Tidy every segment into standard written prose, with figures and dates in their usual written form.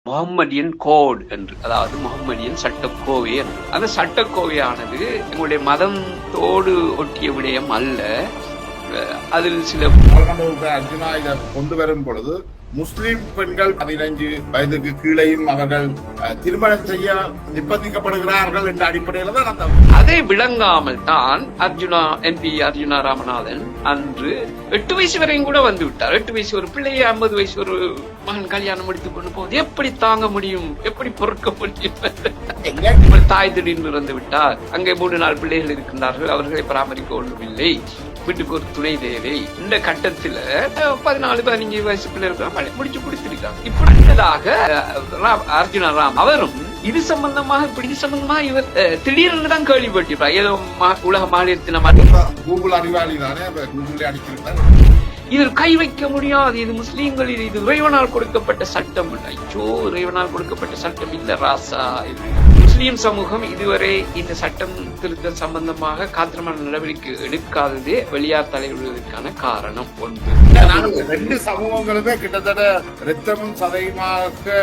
முகம்மதியன் code என்று, அதாவது முகம்மதியன் சட்டக்கோவை என்று. அந்த சட்டக்கோவையானது எங்களுடைய மதத்தோடு ஒட்டிய விடயம் அல்ல. அதில் சில அர்ஜுனா இதை கொண்டு வரும் பொழுது முஸ்லிம் பெண்கள் 15 வயதுக்கு கீழையும் அவர்கள் திருமணம் செய்ய நிர்பந்திக்கப்படுகிறார்கள் என்ற அடிப்படையில தான் அந்த அதை விளங்காமல் தான் அர்ஜுனா ராமநாதன் அன்று 8 வயசு வரையும் கூட வந்து விட்டார். 8 வயசு ஒரு பிள்ளையை 50 வயசு ஒரு மகன் கல்யாணம் முடித்துக் கொண்டு போகுது எப்படி தாங்க முடியும், எப்படி பொறுக்க முடியும்? தாய் திடீர்னு இறந்து விட்டார். அங்கே 3-4 பிள்ளைகள் இருக்கின்றார்கள், அவர்களை பராமரிக்க ஒன்றுமில்லை, வீட்டுக்கு ஒரு துணை தேவை. இந்த கட்டத்துல 14-15 வயசு பிள்ளைகள் முடிச்சு கொடுத்திருக்காங்க. இப்படியாக அர்ஜுனா ராம் அவரும் இது சம்பந்தமாக இவர் திடீர்னு தான் கேள்விப்பட்டிருப்பார். ஏதோ உலக மகளிர் தினம் கூகுள் அறிவாளி தானே, கூகுள் அடிச்சிருந்தார். இதில் கை வைக்க முடியாது, இது முஸ்லீம்கள், இது இறைவனால் கொடுக்கப்பட்ட சட்டம். ஐயோ, இறைவனால் கொடுக்கப்பட்ட சட்டம் இல்ல ராசா. முஸ்லீம் சமூகம் இதுவரை இந்த சட்டம் திருத்தம் சம்பந்தமாக காத்திரமான நடவடிக்கை எடுக்காததே வெளியார் தலைவர்களுக்கான காரணம். ஒன்று, 2 சமூகங்களுமே கிட்டத்தட்ட இரத்தமும் சதையுமாக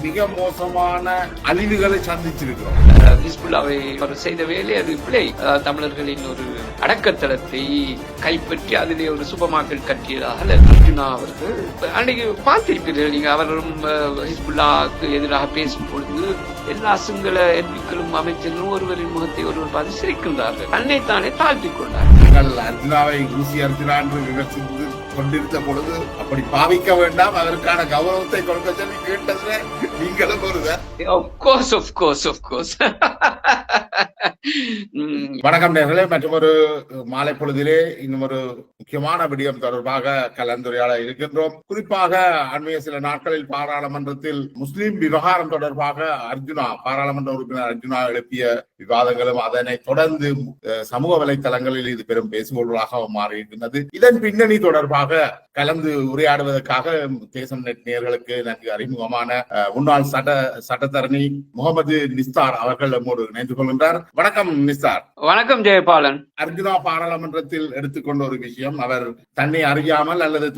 மிக மோசமான அழிவுகளை சந்திச்சிருக்கிறோம். ஹிஸ்புல்லாவை செய்த வேலை அது பிழை. தமிழர்களின் ஒரு அடக்கத்தளத்தை கைப்பற்றி அதிலே ஒரு சூப்பர் மார்க்கெட் கட்டியதாக அர்ஜுனா அவர்கள் அன்றைக்கு பார்த்திருப்பீர்கள் நீங்க. அவரும் ஹிஸ்புல்லாவுக்கு எதிராக பேசும் பொழுது எல்லா சிங்கள எம்பிக்களும் அமைச்சர்களும் ஒருவரின் முகத்தை ஒருவர் பார்த்து சிரிக்கின்றார்கள், தன்னைத்தானே தாழ்த்திக் கொண்டார்கள். அர்ஜுனாவை ஊசி அர்ஜுனா என்று விமர்சித்து கொண்டிருந்த பொழுது அப்படி பாவிக்க வேண்டாம், அதற்கான கௌரவத்தை கொடுக்க சொல்லி கேட்டதுல நீங்களும் ஒருவர். வணக்கம் நேர்களே, மற்றும் ஒரு மாலை பொழுதிலே இன்னும் ஒரு முக்கியமான விடயம் தொடர்பாக கலந்துரையாட இருக்கின்றோம். குறிப்பாக அண்மைய சில நாட்களில் பாராளுமன்றத்தில் முஸ்லிம் விவகாரம் தொடர்பாக பாராளுமன்ற உறுப்பினர் அர்ஜுனா எழுப்பிய விவாதங்களும் அதனை தொடர்ந்து சமூக வலைதளங்களில் இது பெரும் பேசுபொருளாக மாறியிருக்கின்றது. இதன் பின்னணி தொடர்பாக கலந்து உரையாடுவதற்காக தேசம் நெட் நேயர்களுக்கு நன்கு அறிமுகமான முன்னாள் சட்டத்தரணி முகமது நிஸ்தார் அவர்கள் நம்மோடு இணைந்து கொள்கின்றார். வணக்கம் நிஸ்தார். வணக்கம் ஜெயபாலன். அர்ஜுனா பாராளுமன்றத்தில் எடுத்துக்கொண்ட ஒரு விஷயம், அவர் தன்னை அறியாமல் அல்லது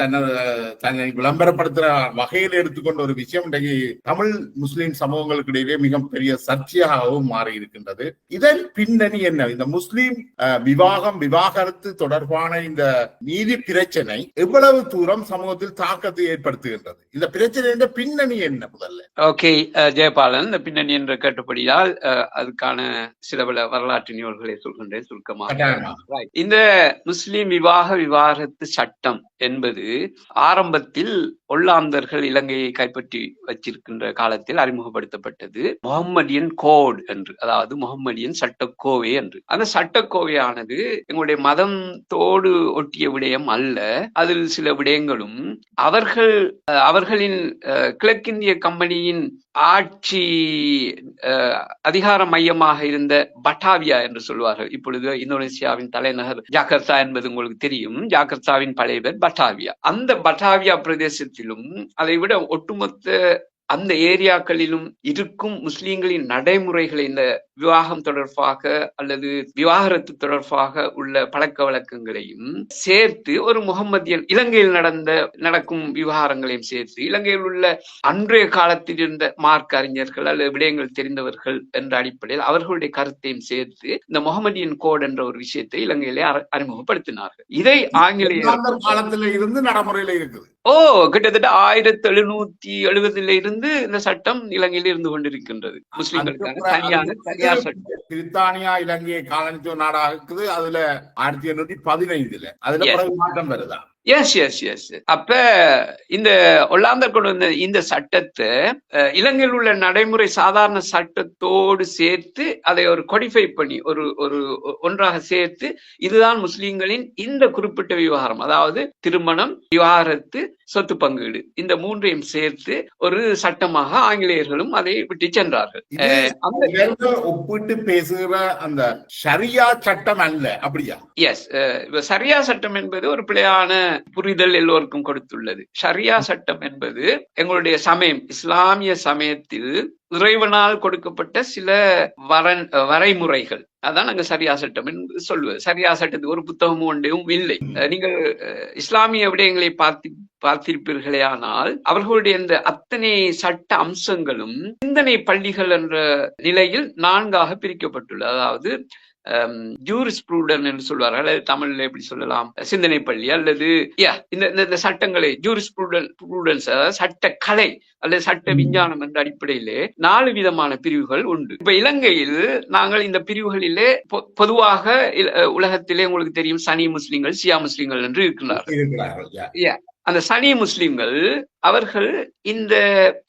தன்னை விளம்பரப்படுத்துற வகையில் எடுத்துக்கொண்ட ஒரு விஷயம் இன்றைக்கு தமிழ் முஸ்லிம் சமூகங்களுக்கு இடையே மிக பெரிய சர்ச்சையாகவும் மாறி இருக்கின்றது. இதன் பின்னணி என்ன? இந்த முஸ்லிம் விவாகரத்து தொடர்பான இந்த நீதி பிரச்சனை எவ்வளவு தூரம் சமூகத்தில் தாக்கத்தை ஏற்படுத்துகின்றது? இந்த பிரச்சனை பின்னணி என்ன? முதல்ல ஓகே ஜெயபாலன், இந்த பின்னணி என்று கேட்டபடியால் அதுக்கான சில பல வரலாற்று நிகழ்வுகளை சொல்கின்றேன் சுருக்கமாக. இந்த முஸ்லிம் விவாகரத்து சட்டம் என்பது ஆரம்பத்தில் ஒல்லாந்தர்கள் இலங்கையை கைப்பற்றி வச்சிருக்கின்ற காலத்தில் அறிமுகப்படுத்தப்பட்டது முகம்மதியன் கோட் என்று, அதாவது முகம்மதியன் சட்டக்கோவை என்று. அந்த சட்டக்கோவையானது எங்களுடைய மதத்தோடு ஒட்டிய விடயம் அல்ல. அதில் சில விடயங்களும் அவர்களின் கிழக்கிந்திய கம்பெனியின் ஆட்சி அதிகார மையமாக இருந்த பட்டாவியா என்று சொல்வார்கள். இப்பொழுது இந்தோனேசியாவின் தலைநகர் ஜாகர்த்தா என்பது உங்களுக்கு தெரியும். ஜாகர்த்தாவின் பழைய பேர் பட்டாவியா. அந்த பட்டாவியா பிரதேசத்திலும் அதைவிட ஒட்டுமொத்த அந்த ஏரியாக்களிலும் இருக்கும் முஸ்லிம்களின் நடைமுறைகளை, இந்த விவாகம் தொடர்பாக அல்லது விவாகரத்து தொடர்பாக உள்ள பழக்க வழக்கங்களையும் சேர்த்து ஒரு முகம்மதியன், இலங்கையில் நடக்கும் விவகாரங்களையும் சேர்த்து, இலங்கையில் உள்ள அன்றைய காலத்தில் இருந்த மார்க்க அறிஞர்கள் அல்லது விடயங்கள் தெரிந்தவர்கள் என்ற அடிப்படையில் அவர்களுடைய கருத்தையும் சேர்த்து இந்த முகம்மதியன் கோட் என்ற ஒரு விஷயத்தை இலங்கையிலே அறிமுகப்படுத்தினார்கள். இதை ஆங்கிலேய காலத்தில இருந்து நடைமுறையில இருக்குது. கிட்டத்தட்ட 1770 இருந்து இந்த சட்டம் இலங்கையில் இருந்து கொண்டிருக்கின்றது. முஸ்லிம்களுக்கான தனியான தனியார் சட்டம். பிரித்தானியா இலங்கையை காலனித்துவ நாடாக இருக்குது. அதுல 1815 அதுல மாற்றம் வருதா? எஸ். அப்ப இந்த ஒல்லாந்தர் கொண்டு வந்த இந்த சட்டத்தை இலங்கையில் உள்ள நடைமுறை சாதாரண சட்டத்தோடு சேர்த்து அதை ஒரு கொடிஃபை பண்ணி ஒரு ஒன்றாக சேர்த்து இதுதான் முஸ்லிம்களின் இந்த குறிப்பிட்ட விவகாரம், அதாவது திருமணம், விவாகரத்து, சொத்து பங்கீடு, இந்த மூன்றையும் சேர்த்து ஒரு சட்டமாக ஆங்கிலேயர்களும் அதை விட்டு சென்றார்கள். ஒப்பிட்டு பேசுகிற அந்த ஷரியா சட்டம் அல்ல, அப்படியா? எஸ், ஷரியா சட்டம் என்பது ஒரு பிழையான புரிதல் எல்லோருக்கும் கொடுத்துள்ளது. ஷரியா சட்டம் என்பது எங்களுடைய சமயம், இஸ்லாமிய சமயத்தில் இறைவனால் கொடுக்கப்பட்ட சில வரைமுறைகள். அதான் நாங்க சரியா சட்டம் என்று சொல்லுவது. சரியா சட்டத்துக்கு ஒரு புத்தகமும் ஒன்றும் இல்லை. நீங்கள் இஸ்லாமிய விடயங்களை பார்த்திருப்பீர்களே, ஆனால் அவர்களுடைய இந்த அத்தனை சட்ட அம்சங்களும் சிந்தனை பள்ளிகள் என்ற நிலையில் 4ஆக பிரிக்கப்பட்டுள்ளது. அதாவது ஜூரிஸ்ப்ரூடன் என்று சொல்வார்கள், அல்லது தமிழ்ல எப்படி சொல்லலாம், சிந்தனை பள்ளி, அல்லது இந்த சட்டங்களை ஜூரிஸ்ப்ரூடன்ஸ், அதாவது சட்ட கலை அல்லது சட்ட விஞ்ஞானம் என்ற அடிப்படையிலே 4 விதமான பிரிவுகள் உண்டு. இப்ப இலங்கையில் நாங்கள் இந்த பிரிவுகளிலே பொதுவாக உலகத்திலே உங்களுக்கு தெரியும், சனி முஸ்லிம்கள், சியா முஸ்லிம்கள் என்று இருக்கிறார்கள். அந்த சனி முஸ்லிம்கள் அவர்கள் இந்த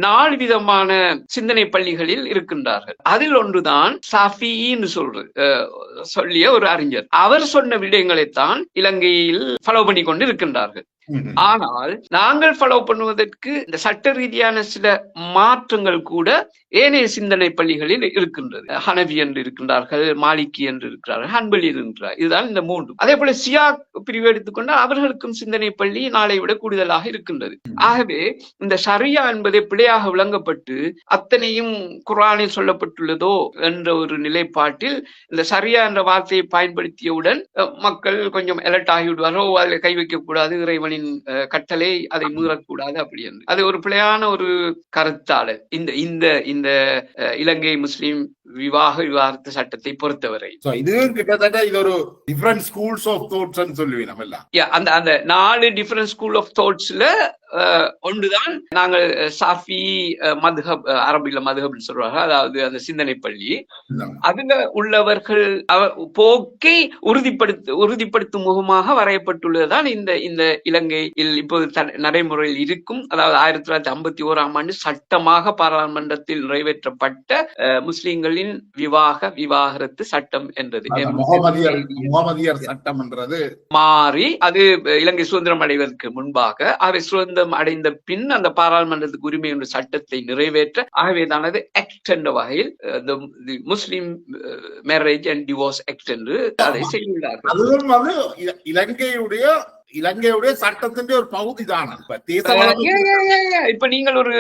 4 விதமான சிந்தனை பள்ளிகளில் இருக்கின்றார்கள். அதில் ஒன்றுதான் சாஃபின்னு சொல்லிய ஒரு அறிஞர். அவர் சொன்ன விடயங்களைத்தான் இலங்கையில் ஃபாலோ பண்ணி கொண்டு இருக்கின்றார்கள். ஆனால் நாங்கள் ஃபாலோ பண்ணுவதற்கு இந்த சட்ட ரீதியான சில மாற்றங்கள் கூட ஏனைய சிந்தனை பள்ளிகளில் இருக்கின்றது. ஹனவி என்று இருக்கின்றார்கள், மாலிகி என்று இருக்கிறார்கள், ஹன்பலி இருக்கிறார். இதுதான் இந்த 3. அதே போல சியா பிரிவு எடுத்துக்கொண்டால் அவர்களுக்கும் சிந்தனை பள்ளி நாளை விட கூடுதலாக இருக்கின்றது. ஆகவே இந்த ஷரியா என்பதை பிழையாக விளங்கப்பட்டு அத்தனையும் குர்ஆனில் சொல்லப்பட்டுள்ளதோ என்ற ஒரு நிலைப்பாட்டில் இந்த ஷரியா என்ற வார்த்தையை பயன்படுத்தியவுடன் மக்கள் கொஞ்சம் அலர்ட் ஆகிவிடுவாரோ, அதில் கை வைக்க கூடாது, இறைவனின் கட்டளை, அதை மீறக்கூடாது அப்படி என்று. அது ஒரு பிழையான ஒரு கருத்தாளர் இந்த இலங்கை முஸ்லிம் விவாகரத்து சட்டத்தை பொறுத்தவரை. இது கிட்டத்தட்ட இது ஒரு டிஃபரண்ட் ஸ்கூல்ஸ் ஆஃப் தாட்ஸ் ன்னு சொல்லுவீங்க நம்ம எல்லாம். அந்த 4 டிஃபரண்ட் ஸ்கூல் ஆஃப் தாட்ஸ்ல ஒன்றுதான் நாங்கள் சாஃபி மத்ஹப், அரபில மத்ஹப்னு சொல்றாங்க, அதாவது அந்த சிந்தனை பள்ளி. அதுல உள்ளவர்கள் போக்கை உறுதிப்படுத்தும் முகமாக வரையப்பட்டுள்ளதுதான் இந்த இலங்கையில் இப்போது நடைமுறையில் இருக்கும், அதாவது 1951ஆம் ஆண்டு சட்டமாக பாராளுமன்றத்தில் நிறைவேற்றப்பட்ட முஸ்லிம்களின் விவாகரத்து சட்டம் என்றது. முஹம்மதியர் சட்டம் என்றது மாறி அது இலங்கை சுதந்திரம் அடைவதற்கு முன்பாக, அவை சுதந்திரம் அடைந்த பின் அந்த பாராளுமன்றத்துக்கு உரிமை என்ற சட்டத்தை நிறைவேற்ற, ஆகவேதான் அது ஆக்ட் என்ற வகையில் முஸ்லிம் மேரேஜ் அண்ட் டிவோர்ஸ் ஆக்ட் என்று அதை செய்துள்ளார்கள். அதுவும் வந்து இலங்கையுடைய சட்டத்தின் ஒரு பகுதி தான். இப்ப நீங்கள் ஒரு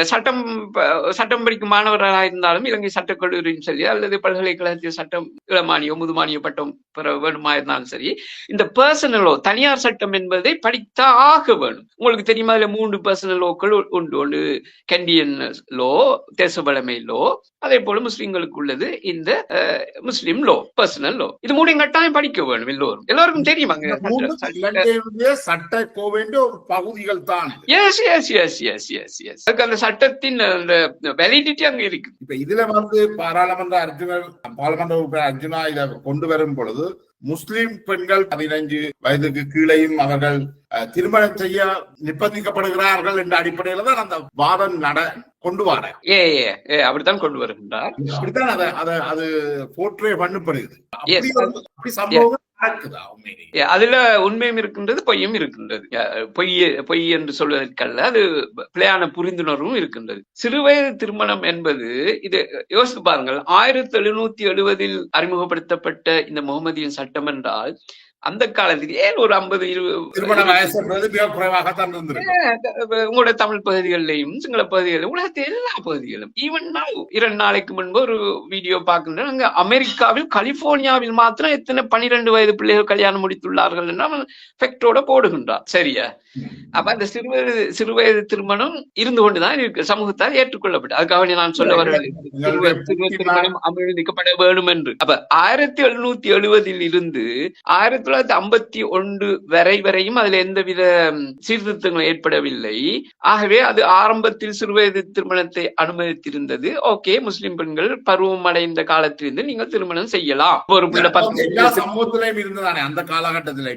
சட்டம் படிக்கும் மாணவர்களாக இருந்தாலும் இலங்கை சட்டக்கல்லூரியும் சரி, அல்லது பல்கலைக்கழகத்தில் சட்டம் இளமானியோ முதுமானியோ பட்டம் பெற வேணுமா இருந்தாலும் சரி, இந்த பர்சனல் லோ, தனியார் சட்டம் என்பதை படித்தா ஆக வேணும். உங்களுக்கு தெரியுமா, அதுல 3 பர்சனல் லோக்கள் உண்டு. ஒன்று கண்டியன் லோ, தேசபலமை லோ, அதே போல முஸ்லிம்களுக்கு உள்ளது இந்த முஸ்லிம் லோ, பர்சனல் லோ. இது 3 கட்டாயம் படிக்க வேணும் எல்லோருக்கும் தெரியுமாங்க. சட்ட கோவேண்டிய ஒரு பகுதிகள் தான். அந்த சட்டத்தின் அந்த வேலிடிட்டி அங்க இருக்கு. இப்ப இதுல வந்து பாராளுமன்ற உறுப்பினர் அர்ஜுனா இதை கொண்டு வரும் பொழுது முஸ்லிம் பெண்கள் 15 வயதுக்கு கீழையும் அவர்கள் திருமணம் செய்ய நிர்பந்திக்கப்படுகிறார்கள் என்ற அடிப்படையில தான் அந்த வாதம் கொண்டு வர அப்படித்தான் கொண்டு வருகின்றார். அப்படித்தான் அது போர்ட்ரே பண்ணப்படுகிறது. அப்படி சம்பவம் அதுல உண்மையும் இருக்கின்றது, பொய்யும் இருக்கின்றது. பொய் என்று சொல்வதற்கல்ல, அது பிழையான புரிந்துணர்வும் இருக்கின்றது. சிறுவயது திருமணம் என்பது, இது யோசித்து பாருங்கள், 1770 அறிமுகப்படுத்தப்பட்ட இந்த முகமதியின் சட்டம் என்றால் அந்த காலத்தில் ஏன் ஒரு 50-20 உங்களோட தமிழ் பகுதிகளிலையும் சிங்கள பகுதிகளிலும் உலகத்தில் எல்லா பகுதிகளிலும் ஈவன் 2 நாளைக்கு முன்பு ஒரு வீடியோ பார்க்கின்றேன். அங்க அமெரிக்காவில் கலிபோர்னியாவில் மாத்திரம் எத்தனை 12 வயது பிள்ளைகள் கல்யாணம் முடித்துள்ளார்கள் என்று ஃபேக்டோட போடுகின்றார். சரியா? அப்ப அந்த சிறுவயது திருமணம் இருந்து கொண்டுதான் இருக்கு, சமூகத்தால் ஏற்றுக்கொள்ளப்பட்டு. அதுக்காக நான் சொல்ல வரவில்லை திருமணம் அனுமதிக்கப்பட வேண்டும் என்று. அப்ப 1770 இருந்து 1951 வரையும் அதுல எந்தவித சீர்திருத்தங்களும் ஏற்படவில்லை. ஆகவே அது ஆரம்பத்தில் சிறுவயது திருமணத்தை அனுமதித்திருந்தது. ஓகே, முஸ்லிம் பெண்கள் பருவம் அடைந்த காலத்திலிருந்து நீங்கள் திருமணம் செய்யலாம். ஒரு பிள்ளை 10 சமூகத்திலையும் இருந்ததானே அந்த காலகட்டத்தில்.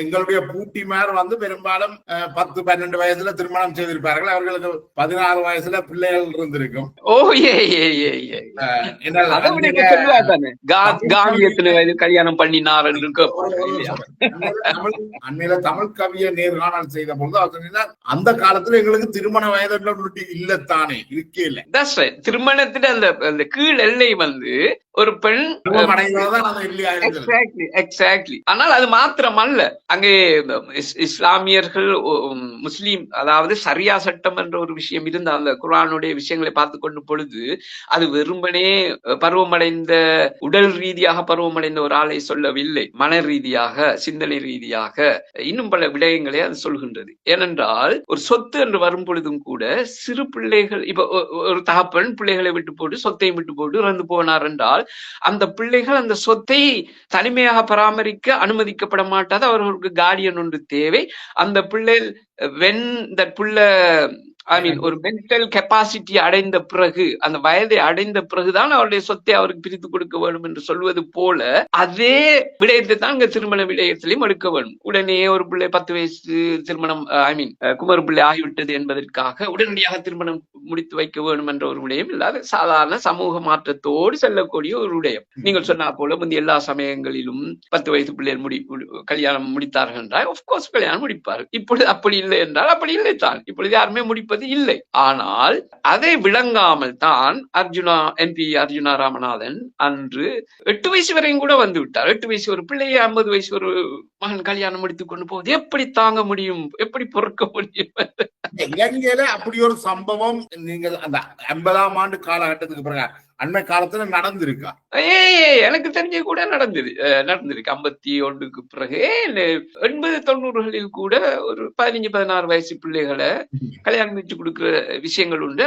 எங்களுடைய பூட்டிமார் வந்து பெரும்பாலும் 10-12 வயசுல திருமணம் செய்திருப்பார்கள். அவர்களுக்கு 16 வயசுல பிள்ளைகள் இருந்திருக்கும். கல்யாணம் பண்ணினார் என்று அண்மையில தமிழ் கவியை நேர்காணல் செய்த பொழுது அந்த காலத்துல எங்களுக்கு திருமண வயது இல்லத்தானே இருக்கே இல்லை. திருமணத்துல அந்த கீழ் எல்லை வந்து ஒரு பெண் அடைவதுதான் எக்ஸாக்ட்லி. ஆனால் அது மாத்திரம் அல்ல, அங்கே இஸ்லாமியர்கள் முஸ்லீம் அதாவது சரியா சட்டம் என்ற ஒரு விஷயம் இருந்த அந்த குர்ஆனுடைய விஷயங்களை பார்த்து கொண்டு பொழுது அது வெறுமனே பருவமடைந்த உடல் ரீதியாக பருவமடைந்த ஒரு ஆளை சொல்லவில்லை, மன ரீதியாக சிந்தனை ரீதியாக இன்னும் பல விடயங்களை அது சொல்கின்றது. ஏனென்றால் ஒரு சொத்து என்று வரும் பொழுதும் கூட சிறு பிள்ளைகள், இப்ப ஒரு தகப்பன் பிள்ளைகளை விட்டு போட்டு சொத்தையும் விட்டு போட்டு இறந்து போனார் என்றால் அந்த பிள்ளைகள் அந்த சொத்தை தனிமையாக பராமரிக்க அனுமதிக்கப்பட மாட்டாது. அவர்களுக்கு கார்டியன் ஒன்று தேவை. அந்த பிள்ளை வென் தட் பிள்ளை ஒரு மென்டல் கெப்பாசிட்டி அடைந்த பிறகு, அந்த வயதை அடைந்த பிறகுதான் அவருடைய சொத்தை அவருக்கு பிரித்து கொடுக்க வேண்டும் என்று சொல்வது போல அதே விடயத்தை தான் இங்க திருமண விடயத்திலையும் எடுக்க வேண்டும். உடனே ஒரு பிள்ளை 10 வயசு திருமணம் குமர பிள்ளை ஆகிவிட்டது என்பதற்காக உடனடியாக திருமணம் முடித்து வைக்க வேண்டும் என்ற ஒரு விடயம் இல்லாத சாதாரண சமூக மாற்றத்தோடு செல்லக்கூடிய ஒரு விடயம். நீங்கள் சொன்னா போல முந்தைய எல்லா சமயங்களிலும் 10 வயசு பிள்ளைகள் கல்யாணம் முடித்தார்கள் என்றால் ஆஃப்கோர்ஸ் கல்யாணம் முடிப்பார்கள். இப்பொழுது அப்படி இல்லை என்றால் அப்படி இல்லை தான். இப்பொழுது யாருமே முடிப்பது இல்லை. ஆனால் அதை விளங்காமல் தான் MP அர்ஜுனா ராமநாதன் அன்று 8 வயசு வரையும் கூட வந்து விட்டார். 8 வயசு ஒரு பிள்ளையை 50 வயசு ஒரு மகன் கல்யாணம் முடித்துக் கொண்டு போவது எப்படி தாங்க முடியும், எப்படி பொறுக்க முடியும்? இலங்கையில அப்படி ஒரு சம்பவம் நீங்கள் அந்த 50ஆம் ஆண்டு காலகட்டத்துக்கு பிறகு அண்மை காலத்துல நடந்திருக்கா? எனக்கு தெரிஞ்ச கூட நடந்திருக்கு 51க்கு பிறகு 80-90களில் கூட ஒரு 15-16 வயசு பிள்ளைகளை கல்யாணம் வச்சு கொடுக்கிற விஷயங்கள் உண்டு.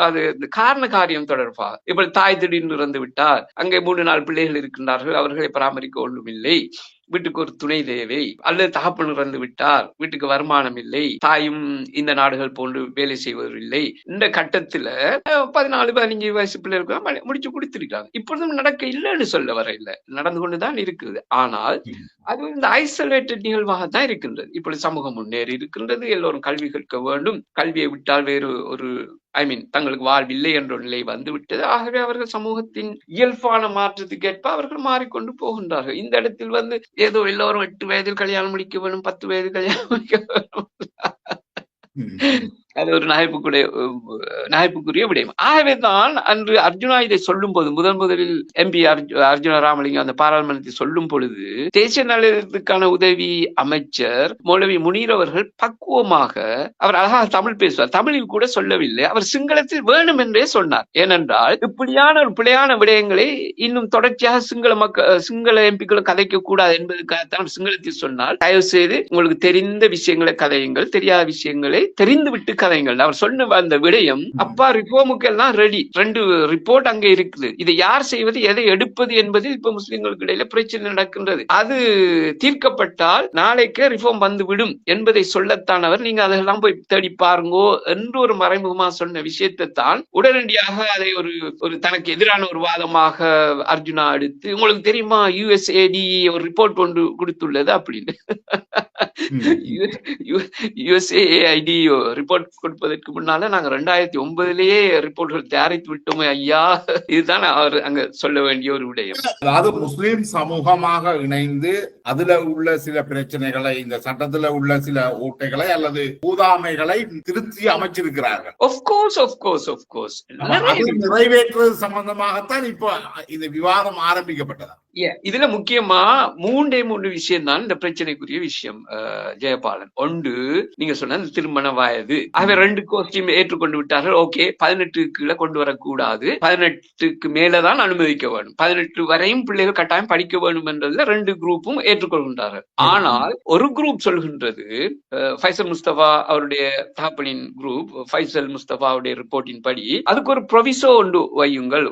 அது காரண காரியம் தொடர்பாக இப்ப தாய் திடீர்னு இறந்து விட்டார், அங்கே 3-4 பிள்ளைகள் இருக்கின்றார்கள், அவர்களை பராமரிக்க ஒன்றும் இல்லை, வீட்டுக்கு ஒரு துணை தேவை, அல்லது தகப்பன் இறந்து விட்டார், வீட்டுக்கு வருமானம் இல்லை, தாயும் இந்த நாடுகள் போன்று வேலை செய்வதில்லை. இந்த கட்டத்துல 14-15 வயசு பிள்ளைகளுக்கு முடிச்சு கொடுத்திருக்காங்க. இப்பொழுதும் நடக்க இல்லைன்னு சொல்ல வர இல்லை, நடந்து கொண்டுதான் இருக்குது. ஆனால் அது இந்த ஐசோலேட்டட் நிகழ்வாக தான் இருக்கின்றது. இப்பொழுது சமூகம் முன்னேறி இருக்கின்றது, எல்லோரும் கல்வி கற்க வேண்டும், கல்வியை விட்டால் வேறு ஒரு தங்களுக்கு வாழ்வில்லை என்ற நிலை வந்து விட்டது. ஆகவே அவர்கள் சமூகத்தின் இயல்பான மாற்றத்துக்கு ஏற்ப அவர்கள் மாறிக்கொண்டு போகின்றார்கள். இந்த இடத்தில் வந்து ஏதோ எல்லோரும் 8 வயதில் கல்யாணம் முடிக்க வேண்டும், 10 வயது கல்யாணம் முடிக்க வேண்டும், அது ஒரு நகைப்புக்குரிய விடயம். ஆகவேதான் அன்று அர்ஜுனா இதை சொல்லும் போது முதலில் MP அர்ஜுனா ராமலிங்கம் அந்த பாராளுமன்றத்தை சொல்லும் பொழுது தேசிய நலத்துக்கான உதவி அமைச்சர் மௌலவி முனீர் அவர்கள் பக்குவமாக, அவர் அழகாக தமிழ் பேசுவார், தமிழில் கூட சொல்லவில்லை, அவர் சிங்களத்தில் வேணும் என்றே சொன்னார். ஏனென்றால் இப்படியான ஒரு பிழையான விடயங்களை இன்னும் தொடர்ச்சியாக சிங்கள எம்பிக்களும் கதைக்க கூடாது என்பதற்காகத்தான் சிங்களத்தில் சொன்னால், தயவு செய்து உங்களுக்கு தெரிந்த விஷயங்களை கதையுங்கள், தெரியாத விஷயங்களை தெரிந்து விட்டு கதைங்கள். அவர் சொன்ன அந்த விடயம் அப்பா ரிஃபார்முக்கு எல்லாம் ரெடி, 2 ரிப்போர்ட் அங்கே இருக்குது, இதை யார் செய்வது, எதை எடுப்பது என்பது இப்ப முஸ்லிம்களுக்கு இடையில பிரச்சனை நடக்கின்றது. அது தீர்க்கப்பட்டால் நாளைக்கே ரிஃபார்ம் வந்து விடும் என்பதை சொல்லத்தான் அவர் நீங்க அதெல்லாம் போய் தேடி பாருங்கோ என்று ஒரு மறைமுகமா சொன்ன விஷயத்தை தான் உடனடியாக அதை ஒரு தனக்கு எதிரான ஒரு வாதமாக அர்ஜுனா எடுத்து, உங்களுக்கு தெரியுமா USAID ஒரு ரிப்போர்ட் ஒன்று கொடுத்துள்ளது அப்படின்னு. USAID ரிப்போர்ட் கொடுப்பதற்கு முன்னால நாங்க 2009 ரிப்போர்ட்கள் தயாரித்து விட்டோமே ஐயா, இதுதான் அவர் அங்க சொல்ல வேண்டிய ஒரு விடயம். அதாவது முஸ்லிம் சமூகமாக இணைந்து அதுல உள்ள சில பிரச்சனைகளை, இந்த சட்டத்துல உள்ள சில ஓட்டைகளை அல்லது ஊதாமைகளை திருத்தி அமைச்சிருக்கிறார்கள். நிறைவேற்றுவது சம்பந்தமாகத்தான் இப்ப இந்த விவாதம் ஆரம்பிக்கப்பட்டதா? இதுல முக்கியமா 3 விஷயம் தான் இந்த பிரச்சனைக்குரிய விஷயம் ஜெயபாலன். ஒன்று நீங்க சொன்ன திருமண வயது, ஆகவே 2 கோஷ்டியும் ஏற்றுக்கொண்டு விட்டார்கள். ஓகே, 18 கீழே கொண்டு வரக்கூடாது, 18க்கு மேலதான் அனுமதிக்க வேண்டும், 18 வரையும் பிள்ளைகள் கட்டாயம் படிக்க வேண்டும் என்றதுல 2 குரூப்பும் ஏற்றுக்கொள்கின்றார்கள். ஆனால் ஒரு குரூப் சொல்கின்றது, ஃபைசல் முஸ்தபா அவருடைய தகப்பனின் குரூப், ஃபைசல் முஸ்தபாவுடைய ரிப்போர்ட்டின் படி அதுக்கு ஒரு ப்ரொவிசோ கொண்டு வையுங்கள்,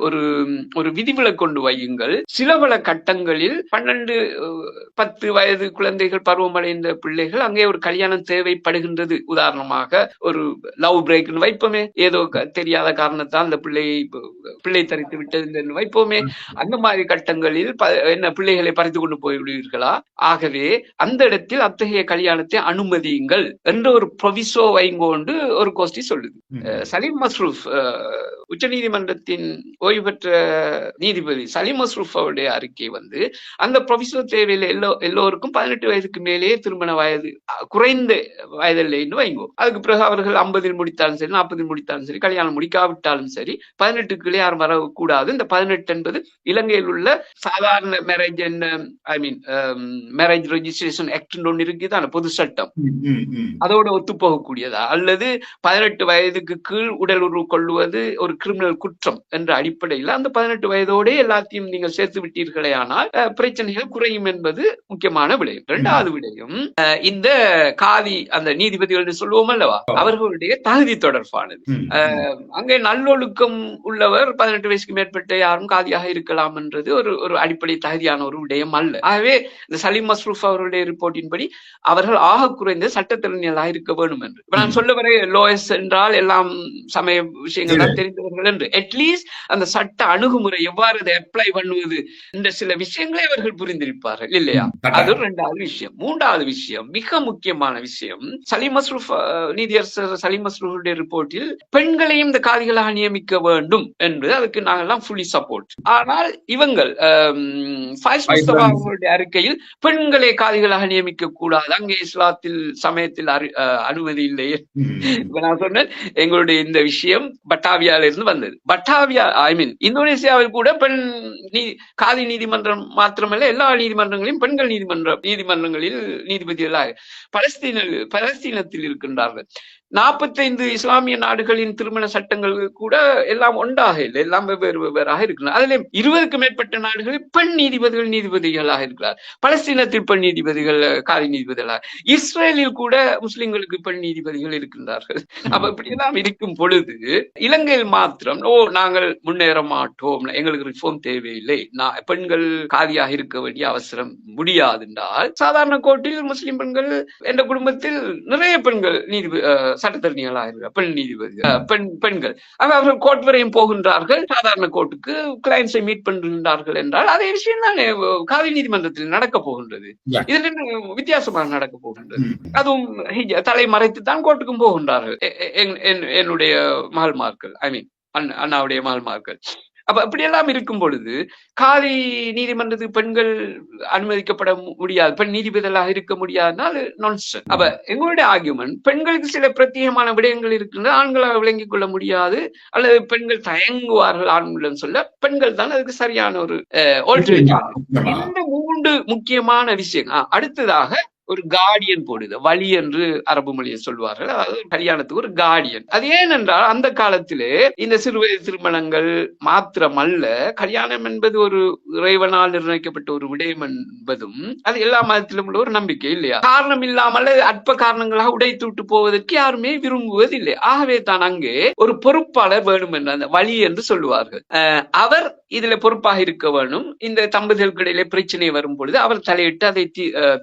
ஒரு விதிவிலக்கு கொண்டு வையுங்கள். சில பல கட்டங்களில் 12-10 வயது குழந்தைகள் பருவமடைந்த பிள்ளைகள் அங்கே ஒரு கல்யாணம் தேவைப்படுகின்றது. உதாரணமாக ஒரு லவ் பிரேக் வைப்போமே, ஏதோ தெரியாத காரணத்தால் அந்த பிள்ளை தரித்து விட்டது வைப்போமே, அந்த மாதிரி கட்டங்களில் என்ன பிள்ளைகளை பறித்து கொண்டு போய்விடுவீர்களா? ஆகவே அந்த இடத்தில் அத்தகைய கல்யாணத்தை அனுமதியுங்கள் என்ற ஒரு ப்ரொவிசோ வைங்கோண்டு ஒரு கோஷ்டி சொல்லுது. சலீம் மஸ்ரூப், உச்ச நீதிமன்றத்தின் ஓய்வு பெற்ற நீதிபதி சலீம் மஸ்ரூப் அவருடைய அறிக்கை அறிக்கை வந்து அந்த ப்ரொவிஷனல் தேவையில எல்லோருக்கும் 18 வயதுக்கு மேலேயே திருமண வயது குறைந்த வயதில் வைங்கோ. அதுக்கு பிறகு அவர்கள் 50 முடித்தாலும் சரி, 40 முடித்தாலும் சரி, கல்யாணம் முடிக்காவிட்டாலும் சரி, 18க்குள்ளே யாரும் வரக்கூடாது. இந்த 18 என்பது இலங்கையில் உள்ள சாதாரண மேரேஜ் மேரேஜ் ரெஜிஸ்ட்ரேஷன் ஆக்ட் ஒன்று இருக்குதான பொது சட்டம், அதோட ஒத்து போகக்கூடியதா அல்லது 18 வயதுக்கு கீழ் உடல் உறவு கொள்வது ஒரு கிரிமினல் குற்றம் என்ற அடிப்படையில் அந்த 18 வயதோட எல்லாத்தையும் நீங்கள் சேர்த்து விட்டீர்களே ஆனால் பிரச்சனைகள் குறையும் என்பது முக்கியமான விடயம். இரண்டாவது விடயம், இந்த காதி அந்த நீதிபதிகள் சொல்லுவோம் அல்லவா, அவர்களுடைய தகுதி தொடர்பானது. அங்கே நல்லொழுக்கம் உள்ளவர் 18 வயசுக்கு மேற்பட்ட யாரும் காதியாக இருக்கலாம் என்றது ஒரு அடிப்படை தகுதியான ஒரு விடயம் அல்ல. ஆகவே இந்த சலீம் மஸ்ரூப் அவருடைய ரிப்போர்ட்டின்படி அவர்கள் ஆக குறைந்த சட்டத்திறனியலாக இருக்க வேண்டும் என்று. நான் சொல்ல வரை லோயஸ் என்றால் எல்லாம் சமய விஷயங்கள் தான் தெரிந்தவர்கள் என்று, அட்லீஸ்ட் அந்த சட்ட அணுகுமுறை எவ்வாறு அதை அப்ளை பண்ணுவது என்ற சில விஷயங்களை அவர்கள் புரிந்திருப்பார்கள் இல்லையா? அது இரண்டாவது விஷயம். மூன்றாவது விஷயம், மிக முக்கியமான விஷயம், சலீம் மஸ்ரூப் நீதியரசர் சலீம் மஸ்ரூஃபுடைய ரிப்போர்ட்டில் பெண்களையும் இந்த காதிகளாக நியமிக்க வேண்டும் என்று அதுக்கு நாங்கெல்லாம் ஃபுல்லி சப்போர்ட். ஆனால் இவங்கள் அவர்களுடைய அறிக்கையில் பெண்களை காதிகளாக நியமிக்க கூடாது, அங்கே இஸ்லாத்தில் சமயத்தில் அனுமதி இல்லையே. நான் சொன்னேன் எங்களுடைய இந்த விஷயம் பட்டாவியால இருந்து வந்தது. பட்டாவியா இந்தோனேசியாவில் கூட பெண் காதி நீதிமன்றம் மாத்திரமல்ல, எல்லா நீதிமன்றங்களையும் பெண்கள் நீதிமன்றங்களில் நீதிபதிகளாக பலஸ்தீனத்தில் இருக்கின்றார்கள். 45 இஸ்லாமிய நாடுகளின் திருமண சட்டங்கள் கூட எல்லாம் ஒன்றாக இல்லை, எல்லாம் வெவ்வேறாக இருக்கிறார். அதிலே 20க்கு மேற்பட்ட நாடுகளில் பெண் நீதிபதிகளாக இருக்கிறார். பலஸ்தீனத்தில் பெண் நீதிபதிகள் காதி நீதிபதிகளாக, இஸ்ரேலில் கூட முஸ்லிம்களுக்கு பெண் நீதிபதிகள் இருக்கின்றார்கள். அப்ப இப்படி எல்லாம் இருக்கும் பொழுது இலங்கையில் மாத்திரம் நாங்கள் முன்னேற மாட்டோம், எங்களுக்கு ரிஃபார்ம் தேவையில்லை, பெண்கள் காதியாக இருக்க வேண்டிய அவசரம் முடியாது என்றால், சாதாரண கோர்ட்டில் முஸ்லிம் பெண்கள் என்ற குடும்பத்தில் நிறைய பெண்கள் சட்டத்தரணிகளாக இருக்கிறார், பெண் நீதிபதிகள் பெண்கள் அவர்கள் கோர்ட் வரையும் போகின்றார்கள், சாதாரண கோர்ட்டுக்கு கிளைண்ட்ஸை மீட் பண்ணுகின்றார்கள் என்றால் அதே விஷயம் தான் காதி நீதிமன்றத்தில் நடக்க போகின்றது. இதில் வித்தியாசமாக நடக்க போகின்றது. அதுவும் தலை மறைத்து தான் கோர்ட்டுக்கும் போகின்றார்கள் என்னுடைய மகள்மார்கள், அண்ணாவுடைய மகள்மார்கள். அப்ப இப்படியெல்லாம் இருக்கும் பொழுது காதி நீதிமன்றத்துக்கு பெண்கள் அனுமதிக்கப்பட முடியாது, பெண் நீதிபதிகளாக இருக்க முடியாதுனால் நான்சென்ஸ். அப்ப எங்களுடைய ஆர்கியூமெண்ட், பெண்களுக்கு சில பிரத்யேகமான விடயங்கள் இருக்கின்றன, ஆண்களாக விளங்கிக் கொள்ள முடியாது அல்லது பெண்கள் தயங்குவார்கள் ஆண்களுடன் சொல்ல, பெண்கள் தான் அதுக்கு சரியான ஒரு ஆல்டர்னேட்டிவ். இந்த 3 முக்கியமான விஷயம். அடுத்ததாக ஒரு கார்டியன் போடுது, வழி என்று அரபு மொழியை சொல்வார்கள், அதாவது கல்யாணத்துக்கு ஒரு கார்டியன். அது ஏனென்றால் அந்த காலத்திலே இந்த சிறுவயது திருமணங்கள் மாத்திரமல்ல, கல்யாணம் என்பது ஒரு இறைவனால் நிர்ணயிக்கப்பட்ட ஒரு விடயம் என்பதும் அது எல்லா மதத்திலும் உள்ள ஒரு நம்பிக்கை இல்லையா? காரணம் இல்லாமல் அற்ப காரணங்களாக உடைத்து விட்டு போவதற்கு யாருமே விரும்புவதில்லை. ஆகவே தான் அங்கே ஒரு பொறுப்பாளர் வேணும் என்று அந்த வழி என்று சொல்லுவார்கள். அவர் இதுல பொறுப்பாக இருக்க வேணும். இந்த தம்பதிகளுக்கு இடையிலே பிரச்சனை வரும் பொழுது அவர் தலையிட்டு அதை